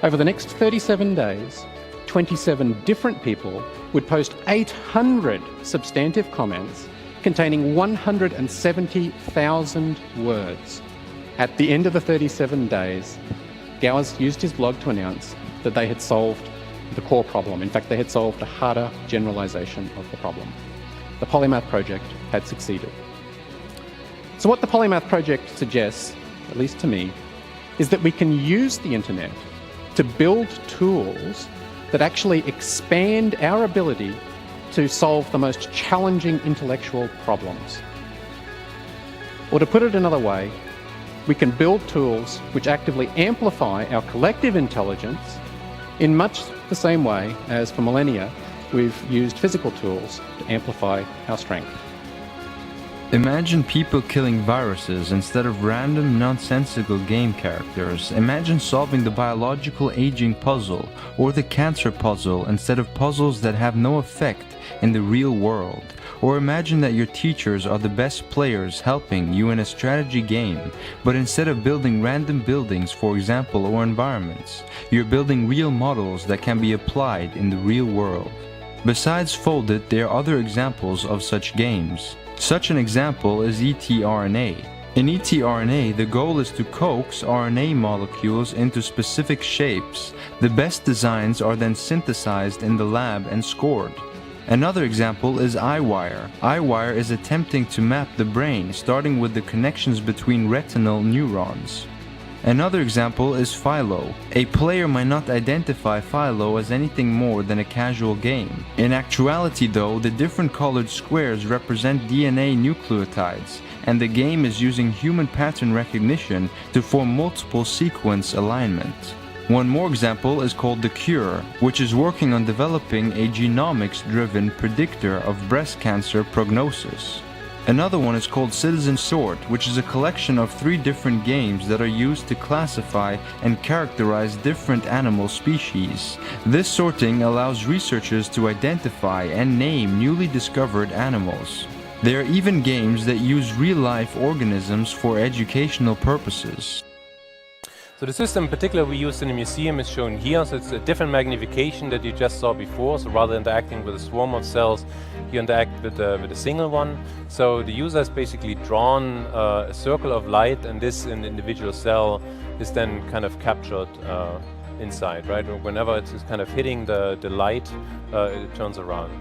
Over the next 37 days, 27 different people would post 800 substantive comments containing 170,000 words. At the end of the 37 days, Gowers used his blog to announce that they had solved the core problem. In fact, they had solved a harder generalization of the problem. The Polymath Project had succeeded. So what the Polymath Project suggests, at least to me, is that we can use the internet to build tools that actually expand our ability to solve the most challenging intellectual problems. Or to put it another way, we can build tools which actively amplify our collective intelligence in much the same way as for millennia we've used physical tools to amplify our strength. Imagine people killing viruses instead of random, nonsensical game characters. Imagine solving the biological aging puzzle or the cancer puzzle instead of puzzles that have no effect in the real world. Or imagine that your teachers are the best players helping you in a strategy game, but instead of building random buildings, for example, or environments, you're building real models that can be applied in the real world. Besides Foldit, there are other examples of such games. Such an example is eTRNA. In eTRNA, the goal is to coax RNA molecules into specific shapes. The best designs are then synthesized in the lab and scored. Another example is iWire. iWire is attempting to map the brain, starting with the connections between retinal neurons. Another example is Philo. A player might not identify Philo as anything more than a casual game. In actuality though, the different colored squares represent DNA nucleotides, and the game is using human pattern recognition to form multiple sequence alignment. One more example is called The Cure, which is working on developing a genomics-driven predictor of breast cancer prognosis. Another one is called Citizen Sort, which is a collection of 3 different games that are used to classify and characterize different animal species. This sorting allows researchers to identify and name newly discovered animals. There are even games that use real-life organisms for educational purposes. So the system in particular we used in the museum is shown here, so it's a different magnification that you just saw before, so rather than interacting with a swarm of cells, you interact with a single one. So the user has basically drawn a circle of light, and this in the individual cell is then kind of captured inside, right? Whenever it's kind of hitting the light, it turns around.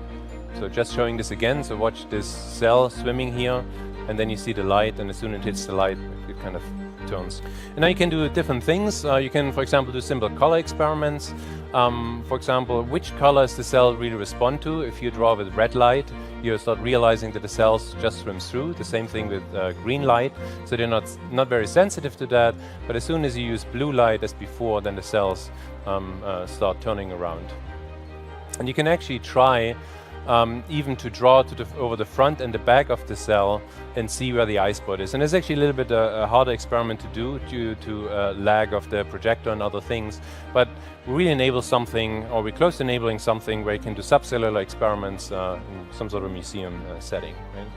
So just showing this again, so watch this cell swimming here, and then you see the light, and as soon as it hits the light, it kind of turns. And now you can do different things. You can, for example, do simple color experiments. For example, which colors the cell really respond to. If you draw with red light, you start realizing that the cells just swim through. The same thing with green light. So they're not very sensitive to that. But as soon as you use blue light as before, then the cells start turning around. And you can actually try even to draw over the front and the back of the cell and see where the eye spot is. And it's actually a little bit a harder experiment to do due to lag of the projector and other things. But we really enable something, or we're close to enabling something where you can do subcellular experiments in some sort of museum setting. Right?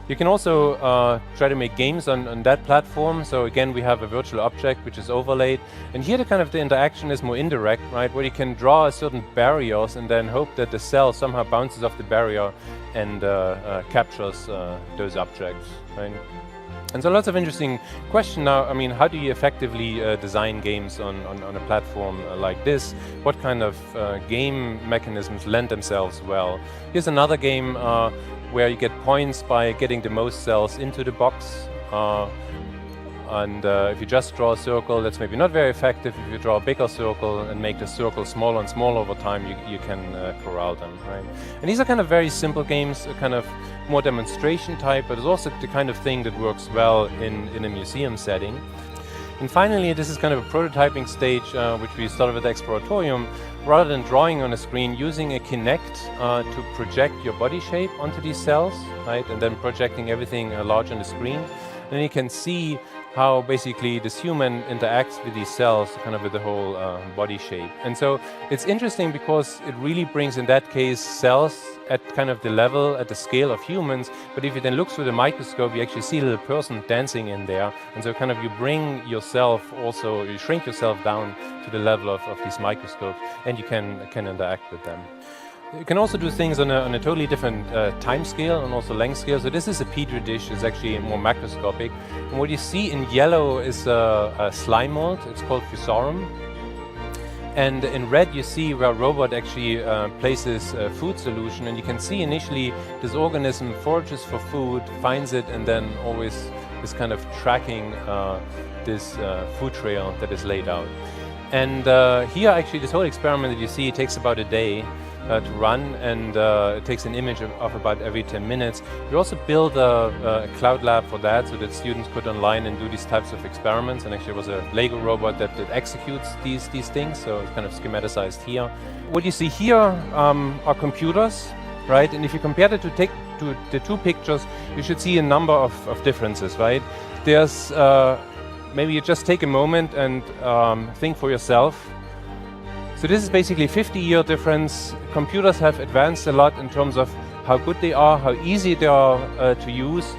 You can also try to make games on that platform. So again, we have a virtual object which is overlaid. And here the interaction is more indirect, right? Where you can draw a certain barriers and then hope that the cell somehow bounces off the barrier and captures those objects, right? And so lots of interesting questions now. I mean, how do you effectively design games on a platform like this? What kind of game mechanisms lend themselves well? Here's another game where you get points by getting the most cells into the box. If you just draw a circle, that's maybe not very effective. If you draw a bigger circle and make the circle smaller and smaller over time, you can corral them, right? And these are kind of very simple games, kind of more demonstration type, but it's also the kind of thing that works well in a museum setting. And finally, this is kind of a prototyping stage, which we started with Exploratorium. Rather than drawing on a screen, using a Kinect to project your body shape onto these cells, right? And then projecting everything large on the screen. And then you can see how basically this human interacts with these cells, kind of with the whole body shape. And so it's interesting because it really brings, in that case, cells at kind of the level, at the scale of humans. But if you then look through the microscope, you actually see a little person dancing in there. And so kind of you bring yourself also, you shrink yourself down to the level of these microscopes, and you can interact with them. You can also do things on a totally different time scale and also length scale. So this is a petri dish. It's actually more macroscopic. And what you see in yellow is a slime mold. It's called Fusorum. And in red you see where a robot actually places a food solution. And you can see initially this organism forages for food, finds it, and then always is kind of tracking this food trail that is laid out. And here actually this whole experiment that you see takes about a day. to run, and it takes an image of about every 10 minutes. We also built a cloud lab for that, so that students could online and do these types of experiments. And actually, it was a Lego robot that executes these things, so it's kind of schematized here. What you see here are computers, right? And if you compare it to the two pictures, you should see a number of differences, right? There's maybe you just take a moment and think for yourself. So this is basically a 50-year difference. Computers have advanced a lot in terms of how good they are, how easy they are to use.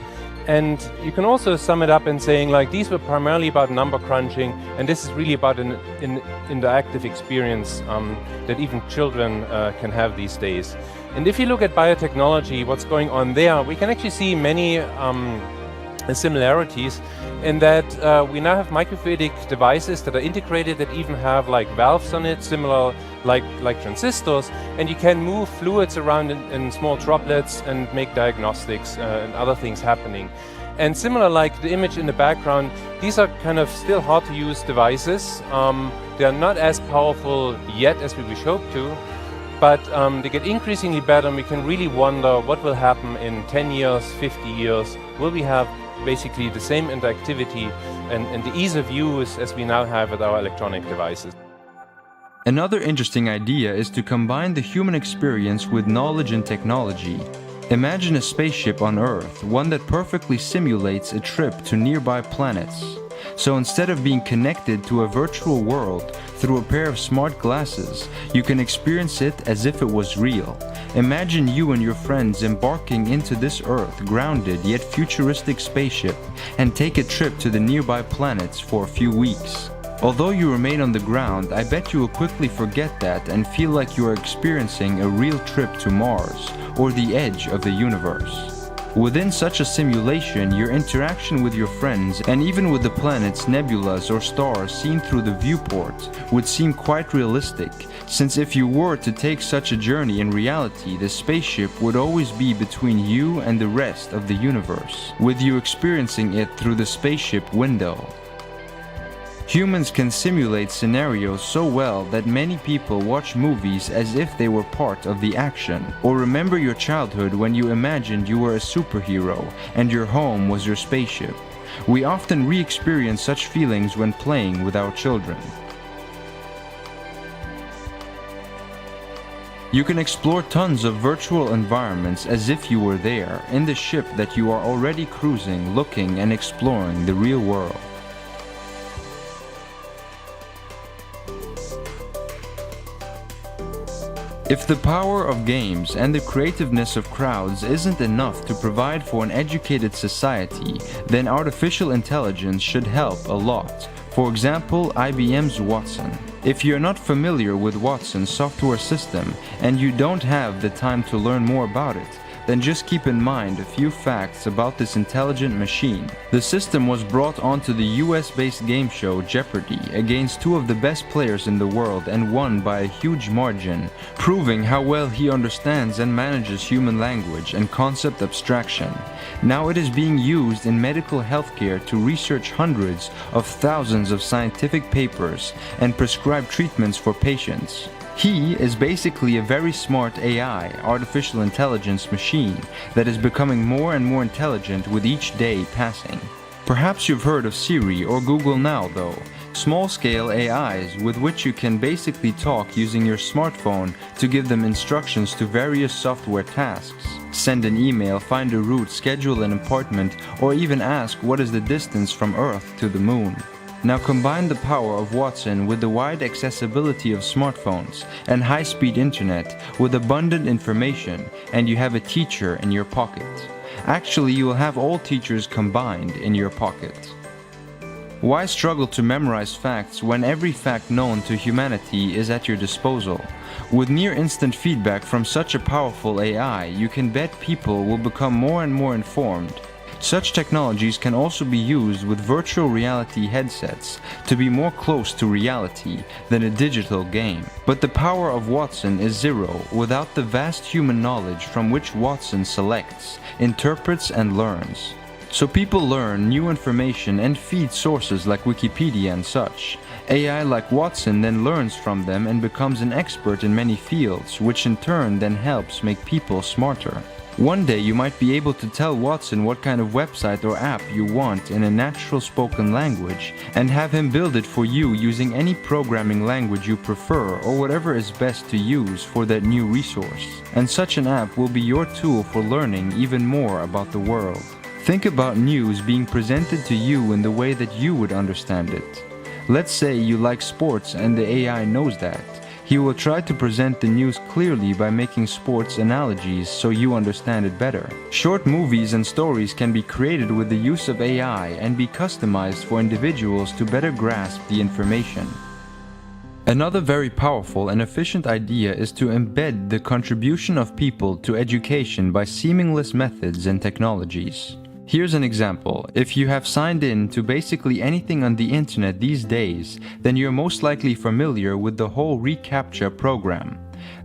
And you can also sum it up in saying, like, these were primarily about number crunching, and this is really about an interactive experience that even children can have these days. And if you look at biotechnology, what's going on there, we can actually see many similarities in that we now have microfluidic devices that are integrated, that even have like valves on it, similar like transistors, and you can move fluids around in small droplets and make diagnostics and other things happening. And similar, like the image in the background, these are kind of still hard to use devices. They are not as powerful yet as we wish hope to, but they get increasingly better, and we can really wonder what will happen in 10 years, 50 years. Will we have basically the same interactivity and the ease of use as we now have with our electronic devices? Another interesting idea is to combine the human experience with knowledge and technology. Imagine a spaceship on Earth, one that perfectly simulates a trip to nearby planets. So instead of being connected to a virtual world through a pair of smart glasses, you can experience it as if it was real. Imagine you and your friends embarking into this Earth grounded yet futuristic spaceship and take a trip to the nearby planets for a few weeks. Although you remain on the ground, I bet you will quickly forget that and feel like you are experiencing a real trip to Mars or the edge of the universe. Within such a simulation, your interaction with your friends and even with the planets, nebulas, or stars seen through the viewport would seem quite realistic, since if you were to take such a journey in reality, the spaceship would always be between you and the rest of the universe, with you experiencing it through the spaceship window. Humans can simulate scenarios so well that many people watch movies as if they were part of the action, or remember your childhood when you imagined you were a superhero and your home was your spaceship. We often re-experience such feelings when playing with our children. You can explore tons of virtual environments as if you were there, in the ship that you are already cruising, looking and exploring the real world. If the power of games and the creativeness of crowds isn't enough to provide for an educated society, then artificial intelligence should help a lot. For example, IBM's Watson. If you're not familiar with Watson's software system and you don't have the time to learn more about it, then just keep in mind a few facts about this intelligent machine. The system was brought onto the US-based game show Jeopardy against two of the best players in the world and won by a huge margin, proving how well he understands and manages human language and concept abstraction. Now it is being used in medical healthcare to research hundreds of thousands of scientific papers and prescribe treatments for patients. He is basically a very smart AI, artificial intelligence machine, that is becoming more and more intelligent with each day passing. Perhaps you've heard of Siri or Google Now though, small-scale AIs with which you can basically talk using your smartphone to give them instructions to various software tasks. Send an email, find a route, schedule an appointment, or even ask what is the distance from Earth to the Moon. Now combine the power of Watson with the wide accessibility of smartphones and high-speed internet with abundant information, and you have a teacher in your pocket. Actually, you will have all teachers combined in your pocket. Why struggle to memorize facts when every fact known to humanity is at your disposal? With near-instant feedback from such a powerful AI, you can bet people will become more and more informed. Such technologies can also be used with virtual reality headsets to be more close to reality than a digital game. But the power of Watson is zero without the vast human knowledge from which Watson selects, interprets and learns. So people learn new information and feed sources like Wikipedia and such. AI like Watson then learns from them and becomes an expert in many fields, which in turn then helps make people smarter. One day you might be able to tell Watson what kind of website or app you want in a natural spoken language and have him build it for you using any programming language you prefer or whatever is best to use for that new resource. And such an app will be your tool for learning even more about the world. Think about news being presented to you in the way that you would understand it. Let's say you like sports and the AI knows that. He will try to present the news clearly by making sports analogies so you understand it better. Short movies and stories can be created with the use of AI and be customized for individuals to better grasp the information. Another very powerful and efficient idea is to embed the contribution of people to education by seamless methods and technologies. Here's an example. If you have signed in to basically anything on the internet these days, then you're most likely familiar with the whole reCAPTCHA program.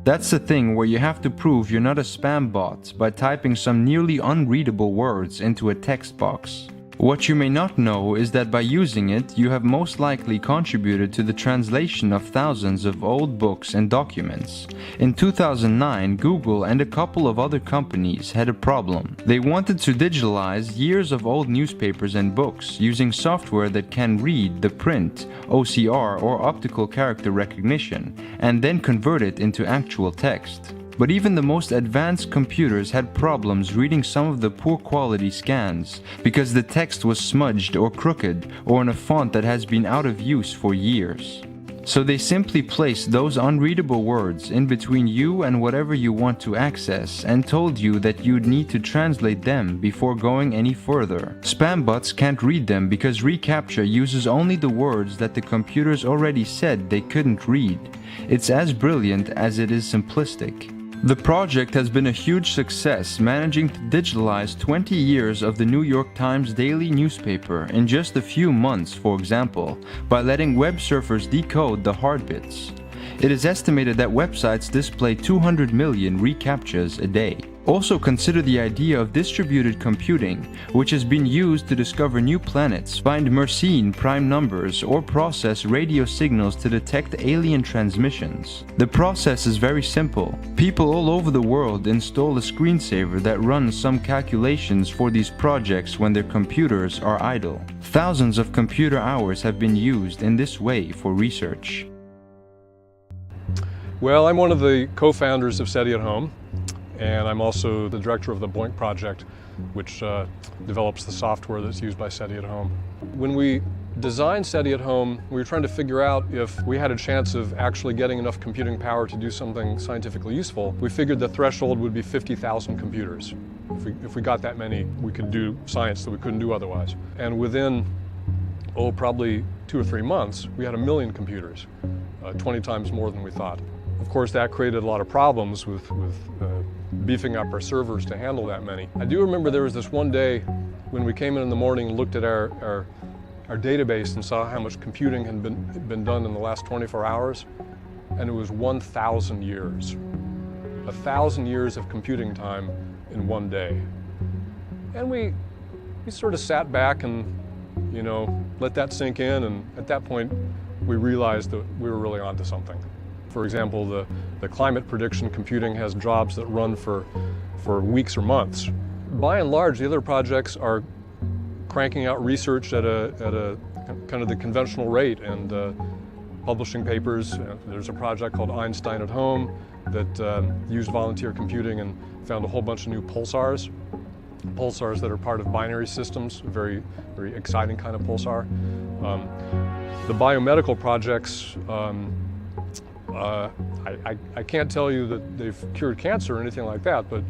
That's the thing where you have to prove you're not a spam bot by typing some nearly unreadable words into a text box. What you may not know is that by using it, you have most likely contributed to the translation of thousands of old books and documents. In 2009, Google and a couple of other companies had a problem. They wanted to digitalize years of old newspapers and books using software that can read the print, OCR or optical character recognition, and then convert it into actual text. But even the most advanced computers had problems reading some of the poor quality scans because the text was smudged or crooked or in a font that has been out of use for years. So they simply placed those unreadable words in between you and whatever you want to access and told you that you'd need to translate them before going any further. Spam bots can't read them because reCAPTCHA uses only the words that the computers already said they couldn't read. It's as brilliant as it is simplistic. The project has been a huge success, managing to digitalize 20 years of the New York Times daily newspaper in just a few months, for example, by letting web surfers decode the hard bits. It is estimated that websites display 200 million reCAPTCHAs a day. Also consider the idea of distributed computing, which has been used to discover new planets, find Mersenne prime numbers, or process radio signals to detect alien transmissions. The process is very simple. People all over the world install a screensaver that runs some calculations for these projects when their computers are idle. Thousands of computer hours have been used in this way for research. Well, I'm one of the co-founders of SETI at Home, and I'm also the director of the BOINC project, which develops the software that's used by SETI at Home. When we designed SETI at Home, we were trying to figure out if we had a chance of actually getting enough computing power to do something scientifically useful. We figured the threshold would be 50,000 computers. If we got that many, we could do science that we couldn't do otherwise. And within, probably 2 or 3 months, we had 1 million computers, 20 times more than we thought. Of course, that created a lot of problems with beefing up our servers to handle that many. I do remember there was this one day when we came in the morning and looked at our database and saw how much computing had been done in the last 24 hours, and it was 1,000 years. 1,000 years of computing time in one day. And we sort of sat back and, let that sink in, and at that point, we realized that we were really onto something. For example, the climate prediction computing has jobs that run for weeks or months. By and large, the other projects are cranking out research at a kind of the conventional rate and publishing papers. There's a project called Einstein at Home that used volunteer computing and found a whole bunch of new pulsars that are part of binary systems, a very, very exciting kind of pulsar. The biomedical projects, I can't tell you that they've cured cancer or anything like that, but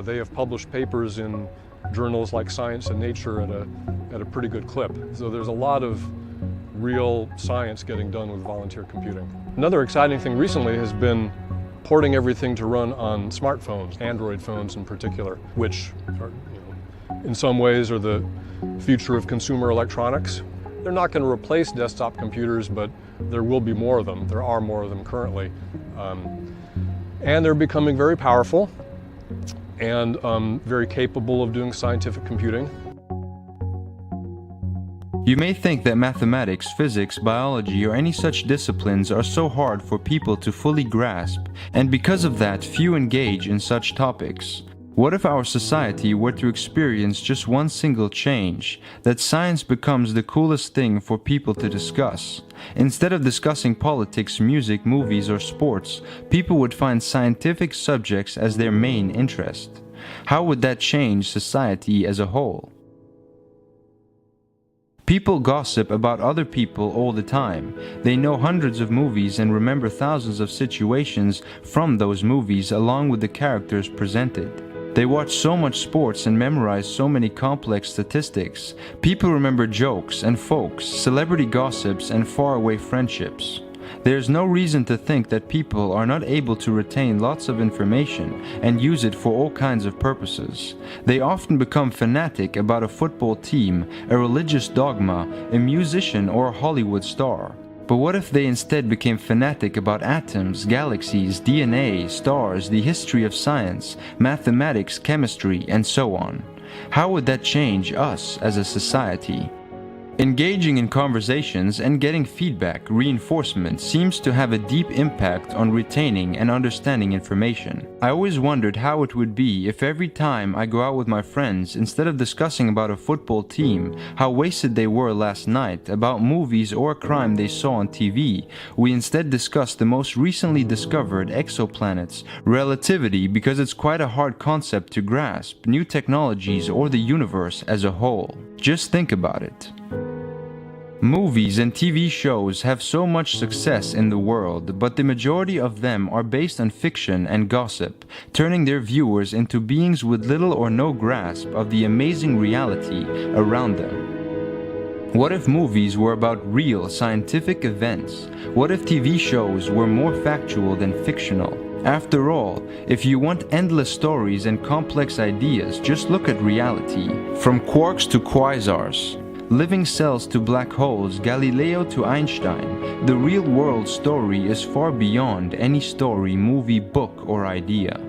they have published papers in journals like Science and Nature at a pretty good clip. So there's a lot of real science getting done with volunteer computing. Another exciting thing recently has been porting everything to run on smartphones, Android phones in particular, which are, in some ways are the future of consumer electronics. They're not going to replace desktop computers, but there will be more of them. There are more of them currently. And they're becoming very powerful and very capable of doing scientific computing. You may think that mathematics, physics, biology, or any such disciplines are so hard for people to fully grasp, and because of that, few engage in such topics. What if our society were to experience just one single change, that science becomes the coolest thing for people to discuss? Instead of discussing politics, music, movies, or sports, people would find scientific subjects as their main interest. How would that change society as a whole? People gossip about other people all the time. They know hundreds of movies and remember thousands of situations from those movies along with the characters presented. They watch so much sports and memorize so many complex statistics. People remember jokes and folks, celebrity gossips, and faraway friendships. There's no reason to think that people are not able to retain lots of information and use it for all kinds of purposes. They often become fanatic about a football team, a religious dogma, a musician, or a Hollywood star. But what if they instead became fanatic about atoms, galaxies, DNA, stars, the history of science, mathematics, chemistry, and so on? How would that change us as a society? Engaging in conversations and getting feedback, reinforcement, seems to have a deep impact on retaining and understanding information. I always wondered how it would be if every time I go out with my friends, instead of discussing about a football team, how wasted they were last night, about movies or a crime they saw on TV, we instead discuss the most recently discovered exoplanets, relativity because it's quite a hard concept to grasp, new technologies, or the universe as a whole. Just think about it. Movies and TV shows have so much success in the world, but the majority of them are based on fiction and gossip, turning their viewers into beings with little or no grasp of the amazing reality around them. What if movies were about real scientific events? What if TV shows were more factual than fictional? After all, if you want endless stories and complex ideas, just look at reality. From quarks to quasars, living cells to black holes, Galileo to Einstein, the real-world story is far beyond any story, movie, book, or idea.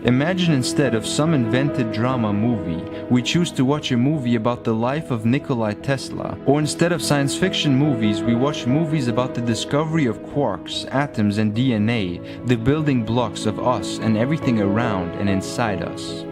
Imagine instead of some invented drama movie, we choose to watch a movie about the life of Nikola Tesla, or instead of science fiction movies, we watch movies about the discovery of quarks, atoms, and DNA, the building blocks of us and everything around and inside us.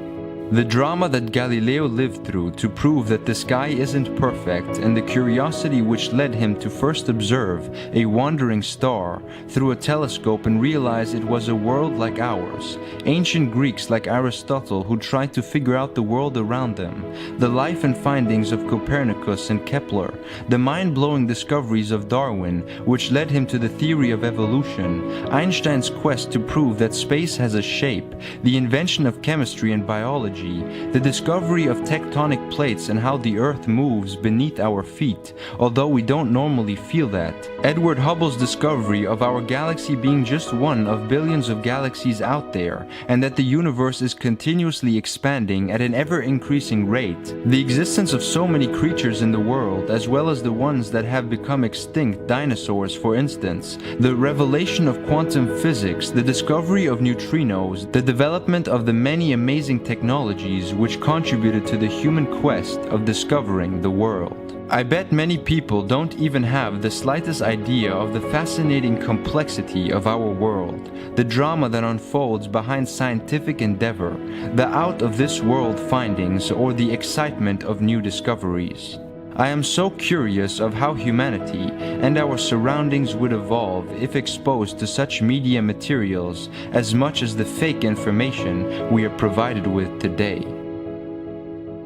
The drama that Galileo lived through to prove that the sky isn't perfect, and the curiosity which led him to first observe a wandering star through a telescope and realize it was a world like ours. Ancient Greeks like Aristotle who tried to figure out the world around them. The life and findings of Copernicus and Kepler. The mind-blowing discoveries of Darwin, which led him to the theory of evolution. Einstein's quest to prove that space has a shape. The invention of chemistry and biology. The discovery of tectonic plates and how the Earth moves beneath our feet, although we don't normally feel that. Edward Hubble's discovery of our galaxy being just one of billions of galaxies out there, and that the universe is continuously expanding at an ever-increasing rate. The existence of so many creatures in the world, as well as the ones that have become extinct, dinosaurs for instance. The revelation of quantum physics, the discovery of neutrinos, the development of the many amazing technologies which contributed to the human quest of discovering the world. I bet many people don't even have the slightest idea of the fascinating complexity of our world, the drama that unfolds behind scientific endeavor, the out-of-this-world findings, or the excitement of new discoveries. I am so curious of how humanity and our surroundings would evolve if exposed to such media materials as much as the fake information we are provided with today.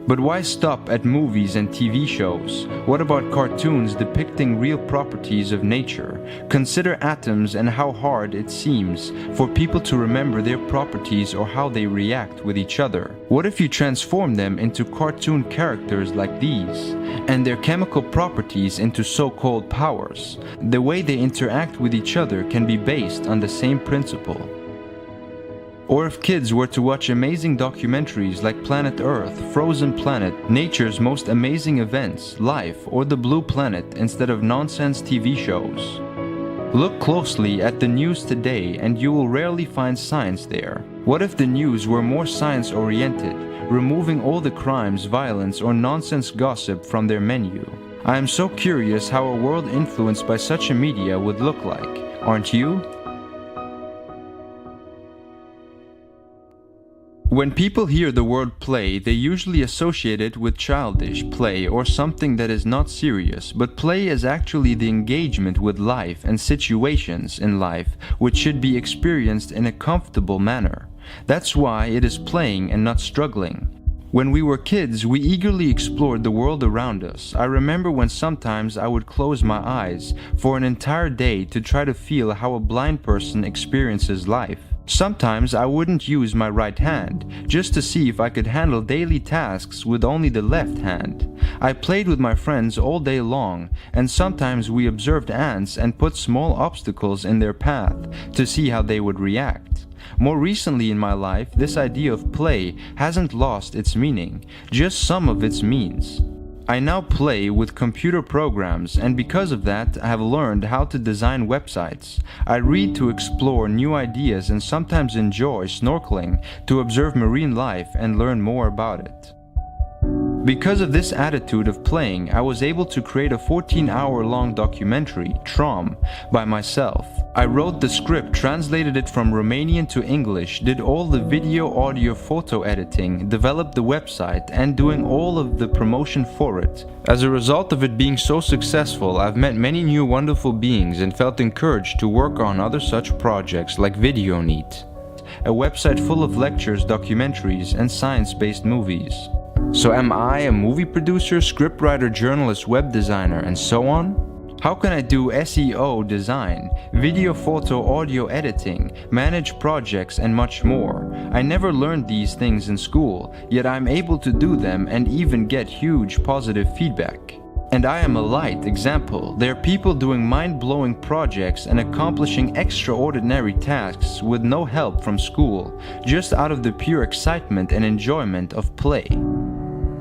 But why stop at movies and TV shows? What about cartoons depicting real properties of nature? Consider atoms and how hard it seems for people to remember their properties or how they react with each other. What if you transform them into cartoon characters like these, and their chemical properties into so-called powers? The way they interact with each other can be based on the same principle. Or if kids were to watch amazing documentaries like Planet Earth, Frozen Planet, Nature's Most Amazing Events, Life, or The Blue Planet instead of nonsense TV shows. Look closely at the news today and you will rarely find science there. What if the news were more science-oriented, removing all the crimes, violence, or nonsense gossip from their menu? I am so curious how a world influenced by such a media would look like, aren't you? When people hear the word play, they usually associate it with childish play or something that is not serious, but play is actually the engagement with life and situations in life which should be experienced in a comfortable manner. That's why it is playing and not struggling. When we were kids, we eagerly explored the world around us. I remember when sometimes I would close my eyes for an entire day to try to feel how a blind person experiences life. Sometimes I wouldn't use my right hand, just to see if I could handle daily tasks with only the left hand. I played with my friends all day long, and sometimes we observed ants and put small obstacles in their path to see how they would react. More recently in my life, this idea of play hasn't lost its meaning, just some of its means. I now play with computer programs, and because of that I have learned how to design websites. I read to explore new ideas and sometimes enjoy snorkeling to observe marine life and learn more about it. Because of this attitude of playing, I was able to create a 14-hour-long documentary, TROM, by myself. I wrote the script, translated it from Romanian to English, did all the video, audio, photo editing, developed the website, and doing all of the promotion for it. As a result of it being so successful, I've met many new wonderful beings and felt encouraged to work on other such projects like VideoNeat, a website full of lectures, documentaries, and science-based movies. So am I a movie producer, scriptwriter, journalist, web designer, and so on? How can I do SEO design, video, photo, audio editing, manage projects, and much more? I never learned these things in school, yet I'm able to do them and even get huge positive feedback. And I am a light example. There are people doing mind-blowing projects and accomplishing extraordinary tasks with no help from school, just out of the pure excitement and enjoyment of play.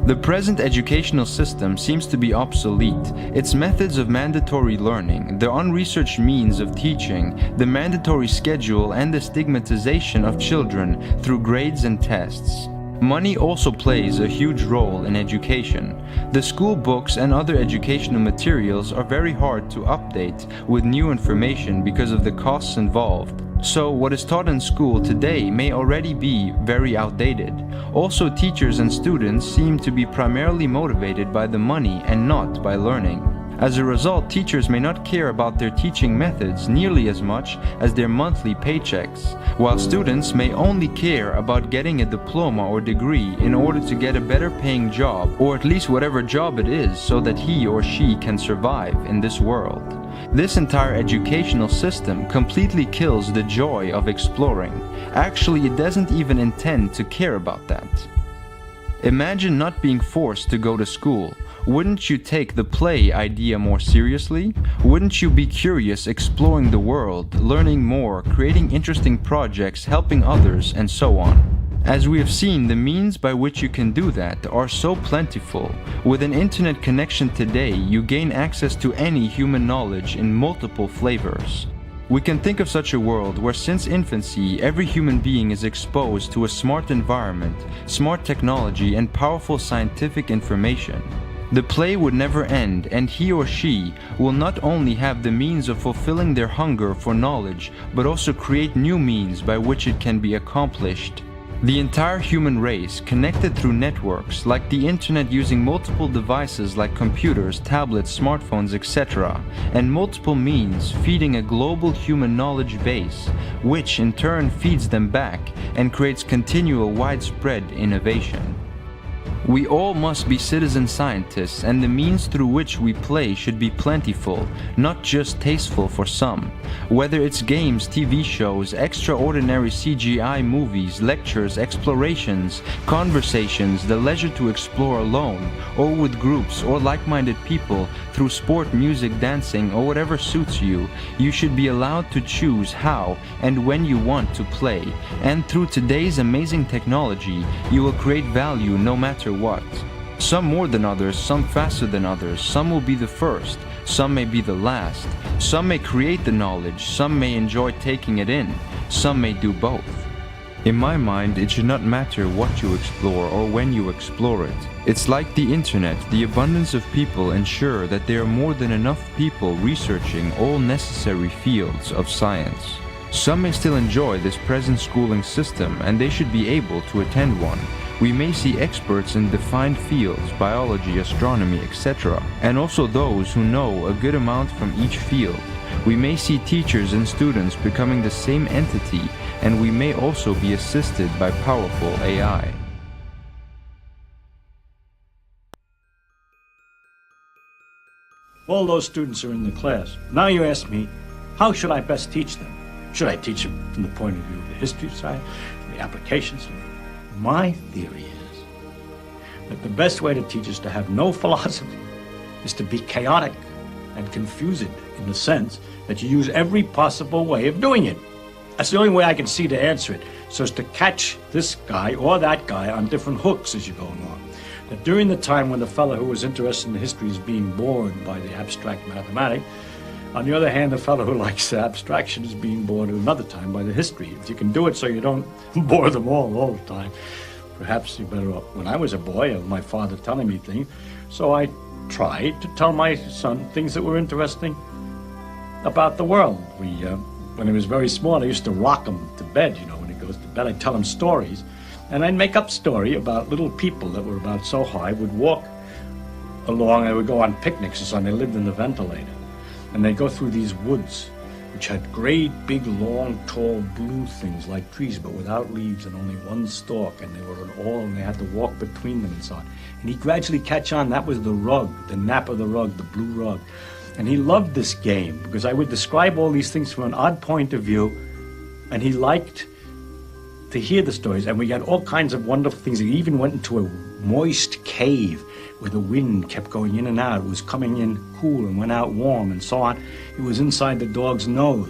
The present educational system seems to be obsolete. Its methods of mandatory learning, the unresearched means of teaching, the mandatory schedule, and the stigmatization of children through grades and tests. Money also plays a huge role in education. The school books and other educational materials are very hard to update with new information because of the costs involved. So what is taught in school today may already be very outdated. Also, teachers and students seem to be primarily motivated by the money and not by learning. As a result, teachers may not care about their teaching methods nearly as much as their monthly paychecks, while students may only care about getting a diploma or degree in order to get a better paying job, or at least whatever job it is, so that he or she can survive in this world. This entire educational system completely kills the joy of exploring. Actually, it doesn't even intend to care about that. Imagine not being forced to go to school. Wouldn't you take the play idea more seriously? Wouldn't you be curious, exploring the world, learning more, creating interesting projects, helping others, and so on? As we have seen, the means by which you can do that are so plentiful. With an internet connection today, you gain access to any human knowledge in multiple flavors. We can think of such a world where since infancy, every human being is exposed to a smart environment, smart technology, and powerful scientific information. The play would never end, and he or she will not only have the means of fulfilling their hunger for knowledge, but also create new means by which it can be accomplished. The entire human race, connected through networks like the internet, using multiple devices like computers, tablets, smartphones, etc., and multiple means feeding a global human knowledge base, which in turn feeds them back and creates continual widespread innovation. We all must be citizen scientists, and the means through which we play should be plentiful, not just tasteful for some. Whether it's games, TV shows, extraordinary CGI movies, lectures, explorations, conversations, the leisure to explore alone, or with groups or like-minded people, through sport, music, dancing, or whatever suits you, you should be allowed to choose how and when you want to play. And through today's amazing technology, you will create value no matter what. Some more than others, some faster than others, some will be the first, some may be the last, some may create the knowledge, some may enjoy taking it in, some may do both. In my mind, it should not matter what you explore or when you explore it. It's like the internet, the abundance of people ensure that there are more than enough people researching all necessary fields of science. Some may still enjoy this present schooling system, and they should be able to attend one. We may see experts in defined fields, biology, astronomy, etc., and also those who know a good amount from each field. We may see teachers and students becoming the same entity, and we may also be assisted by powerful AI. All those students are in the class. Now you ask me, how should I best teach them? Should I teach them from the point of view of the history side, the applications? My theory is that the best way to teach is to have no philosophy, is to be chaotic and confused in the sense that you use every possible way of doing it. That's the only way I can see to answer it, so as to catch this guy or that guy on different hooks as you go along. That during the time when the fellow who was interested in history is being bored by the abstract mathematics, on the other hand, the fellow who likes abstraction is being bored at another time by the history. If you can do it so you don't bore them all the time, perhaps you're better off. When I was a boy, my father telling me things, so I tried to tell my son things that were interesting about the world. When he was very small, I used to rock him to bed, when he goes to bed, I'd tell him stories, and I'd make up story about little people that were about so high, would walk along, they would go on picnics or something, they lived in the ventilator. And they'd go through these woods, which had great, big, long, tall, blue things like trees, but without leaves and only one stalk, and they were all, and they had to walk between them and so on. And he'd gradually catch on, that was the rug, the nap of the rug, the blue rug. And he loved this game, because I would describe all these things from an odd point of view, and he liked to hear the stories. And we got all kinds of wonderful things. He even went into a moist cave, where the wind kept going in and out. It was coming in cool and went out warm and so on. It was inside the dog's nose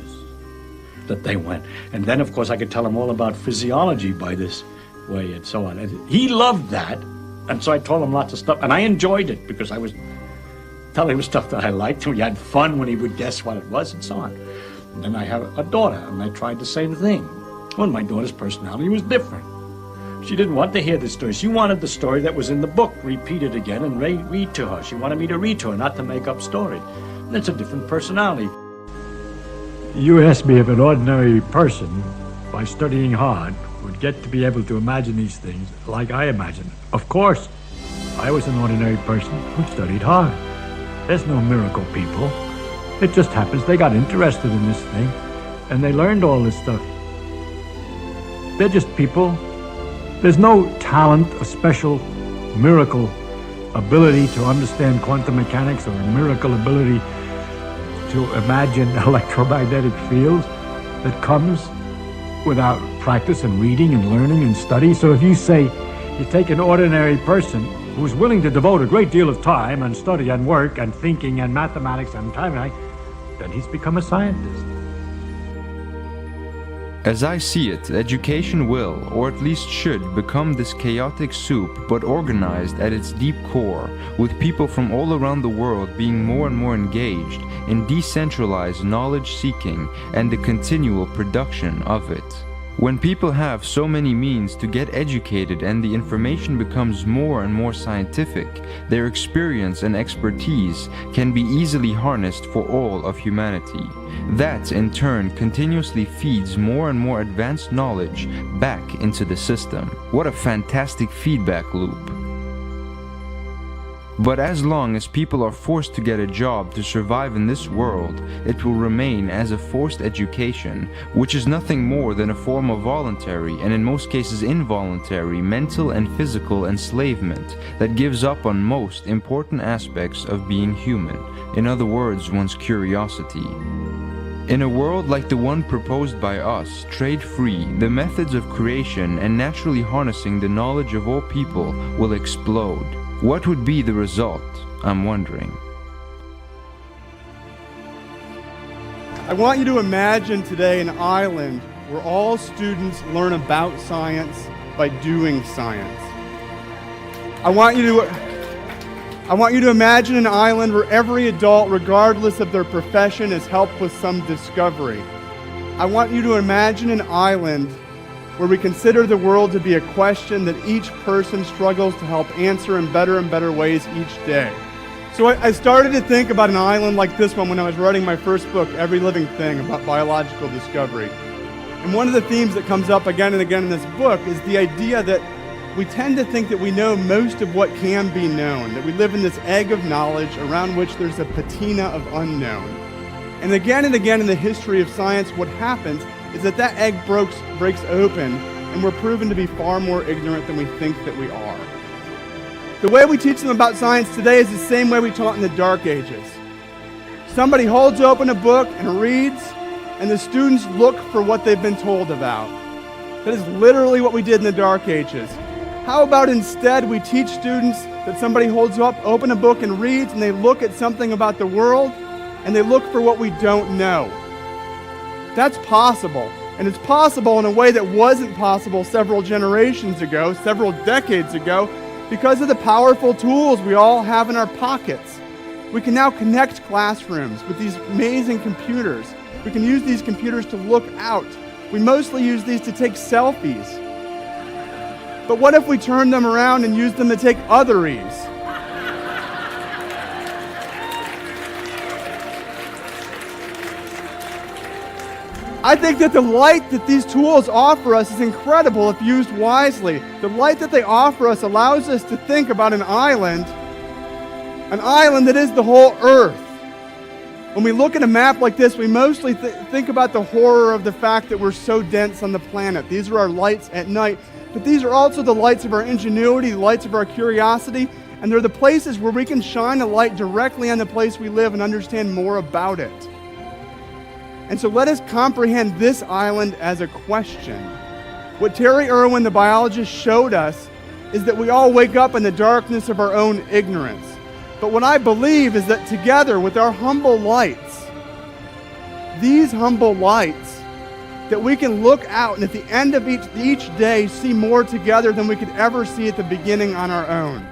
that they went. And then, of course, I could tell him all about physiology by this way and so on. And he loved that. And so I told him lots of stuff. And I enjoyed it because I was telling him stuff that I liked. And we had fun when he would guess what it was and so on. And then I have a daughter, and I tried the same thing. Well, my daughter's personality was different. She didn't want to hear the story. She wanted the story that was in the book repeated again and read to her. She wanted me to read to her, not to make up stories. That's a different personality. You asked me if an ordinary person, by studying hard, would get to be able to imagine these things like I imagine. Of course, I was an ordinary person who studied hard. There's no miracle people. It just happens they got interested in this thing, and they learned all this stuff. They're just people. There's no talent, a special miracle ability to understand quantum mechanics or a miracle ability to imagine electromagnetic fields that comes without practice and reading and learning and study. So if you say you take an ordinary person who's willing to devote a great deal of time and study and work and thinking and mathematics and time, then he's become a scientist. As I see it, education will, or at least should, become this chaotic soup, but organized at its deep core, with people from all around the world being more and more engaged in decentralized knowledge seeking and the continual production of it. When people have so many means to get educated and the information becomes more and more scientific, their experience and expertise can be easily harnessed for all of humanity. That, in turn, continuously feeds more and more advanced knowledge back into the system. What a fantastic feedback loop. But as long as people are forced to get a job to survive in this world, it will remain as a forced education, which is nothing more than a form of voluntary, and in most cases involuntary, mental and physical enslavement that gives up on most important aspects of being human, in other words, one's curiosity. In a world like the one proposed by us, trade-free, the methods of creation and naturally harnessing the knowledge of all people will explode. What would be the result, I'm wondering. I want you to imagine today an island where all students learn about science by doing science. I want you to imagine an island where every adult, regardless of their profession, has helped with some discovery. I want you to imagine an island where we consider the world to be a question that each person struggles to help answer in better and better ways each day. So I started to think about an island like this one when I was writing my first book, Every Living Thing, about biological discovery. And one of the themes that comes up again and again in this book is the idea that we tend to think that we know most of what can be known, that we live in this egg of knowledge around which there's a patina of unknown. And again in the history of science, what happens is that egg breaks open, and we're proven to be far more ignorant than we think that we are. The way we teach them about science today is the same way we taught in the Dark Ages. Somebody holds open a book and reads, and the students look for what they've been told about. That is literally what we did in the Dark Ages. How about instead we teach students that somebody holds open a book and reads, and they look at something about the world, and they look for what we don't know. That's possible, and it's possible in a way that wasn't possible several generations ago, several decades ago, because of the powerful tools we all have in our pockets. We can now connect classrooms with these amazing computers. We can use these computers to look out. We mostly use these to take selfies. But what if we turn them around and use them to take otheries? I think that the light that these tools offer us is incredible if used wisely. The light that they offer us allows us to think about an island that is the whole Earth. When we look at a map like this, we mostly think about the horror of the fact that we're so dense on the planet. These are our lights at night, but these are also the lights of our ingenuity, the lights of our curiosity, and they're the places where we can shine a light directly on the place we live and understand more about it. And so let us comprehend this island as a question. What Terry Irwin, the biologist, showed us is that we all wake up in the darkness of our own ignorance. But what I believe is that together with our humble lights, these humble lights, that we can look out and at the end of each day see more together than we could ever see at the beginning on our own.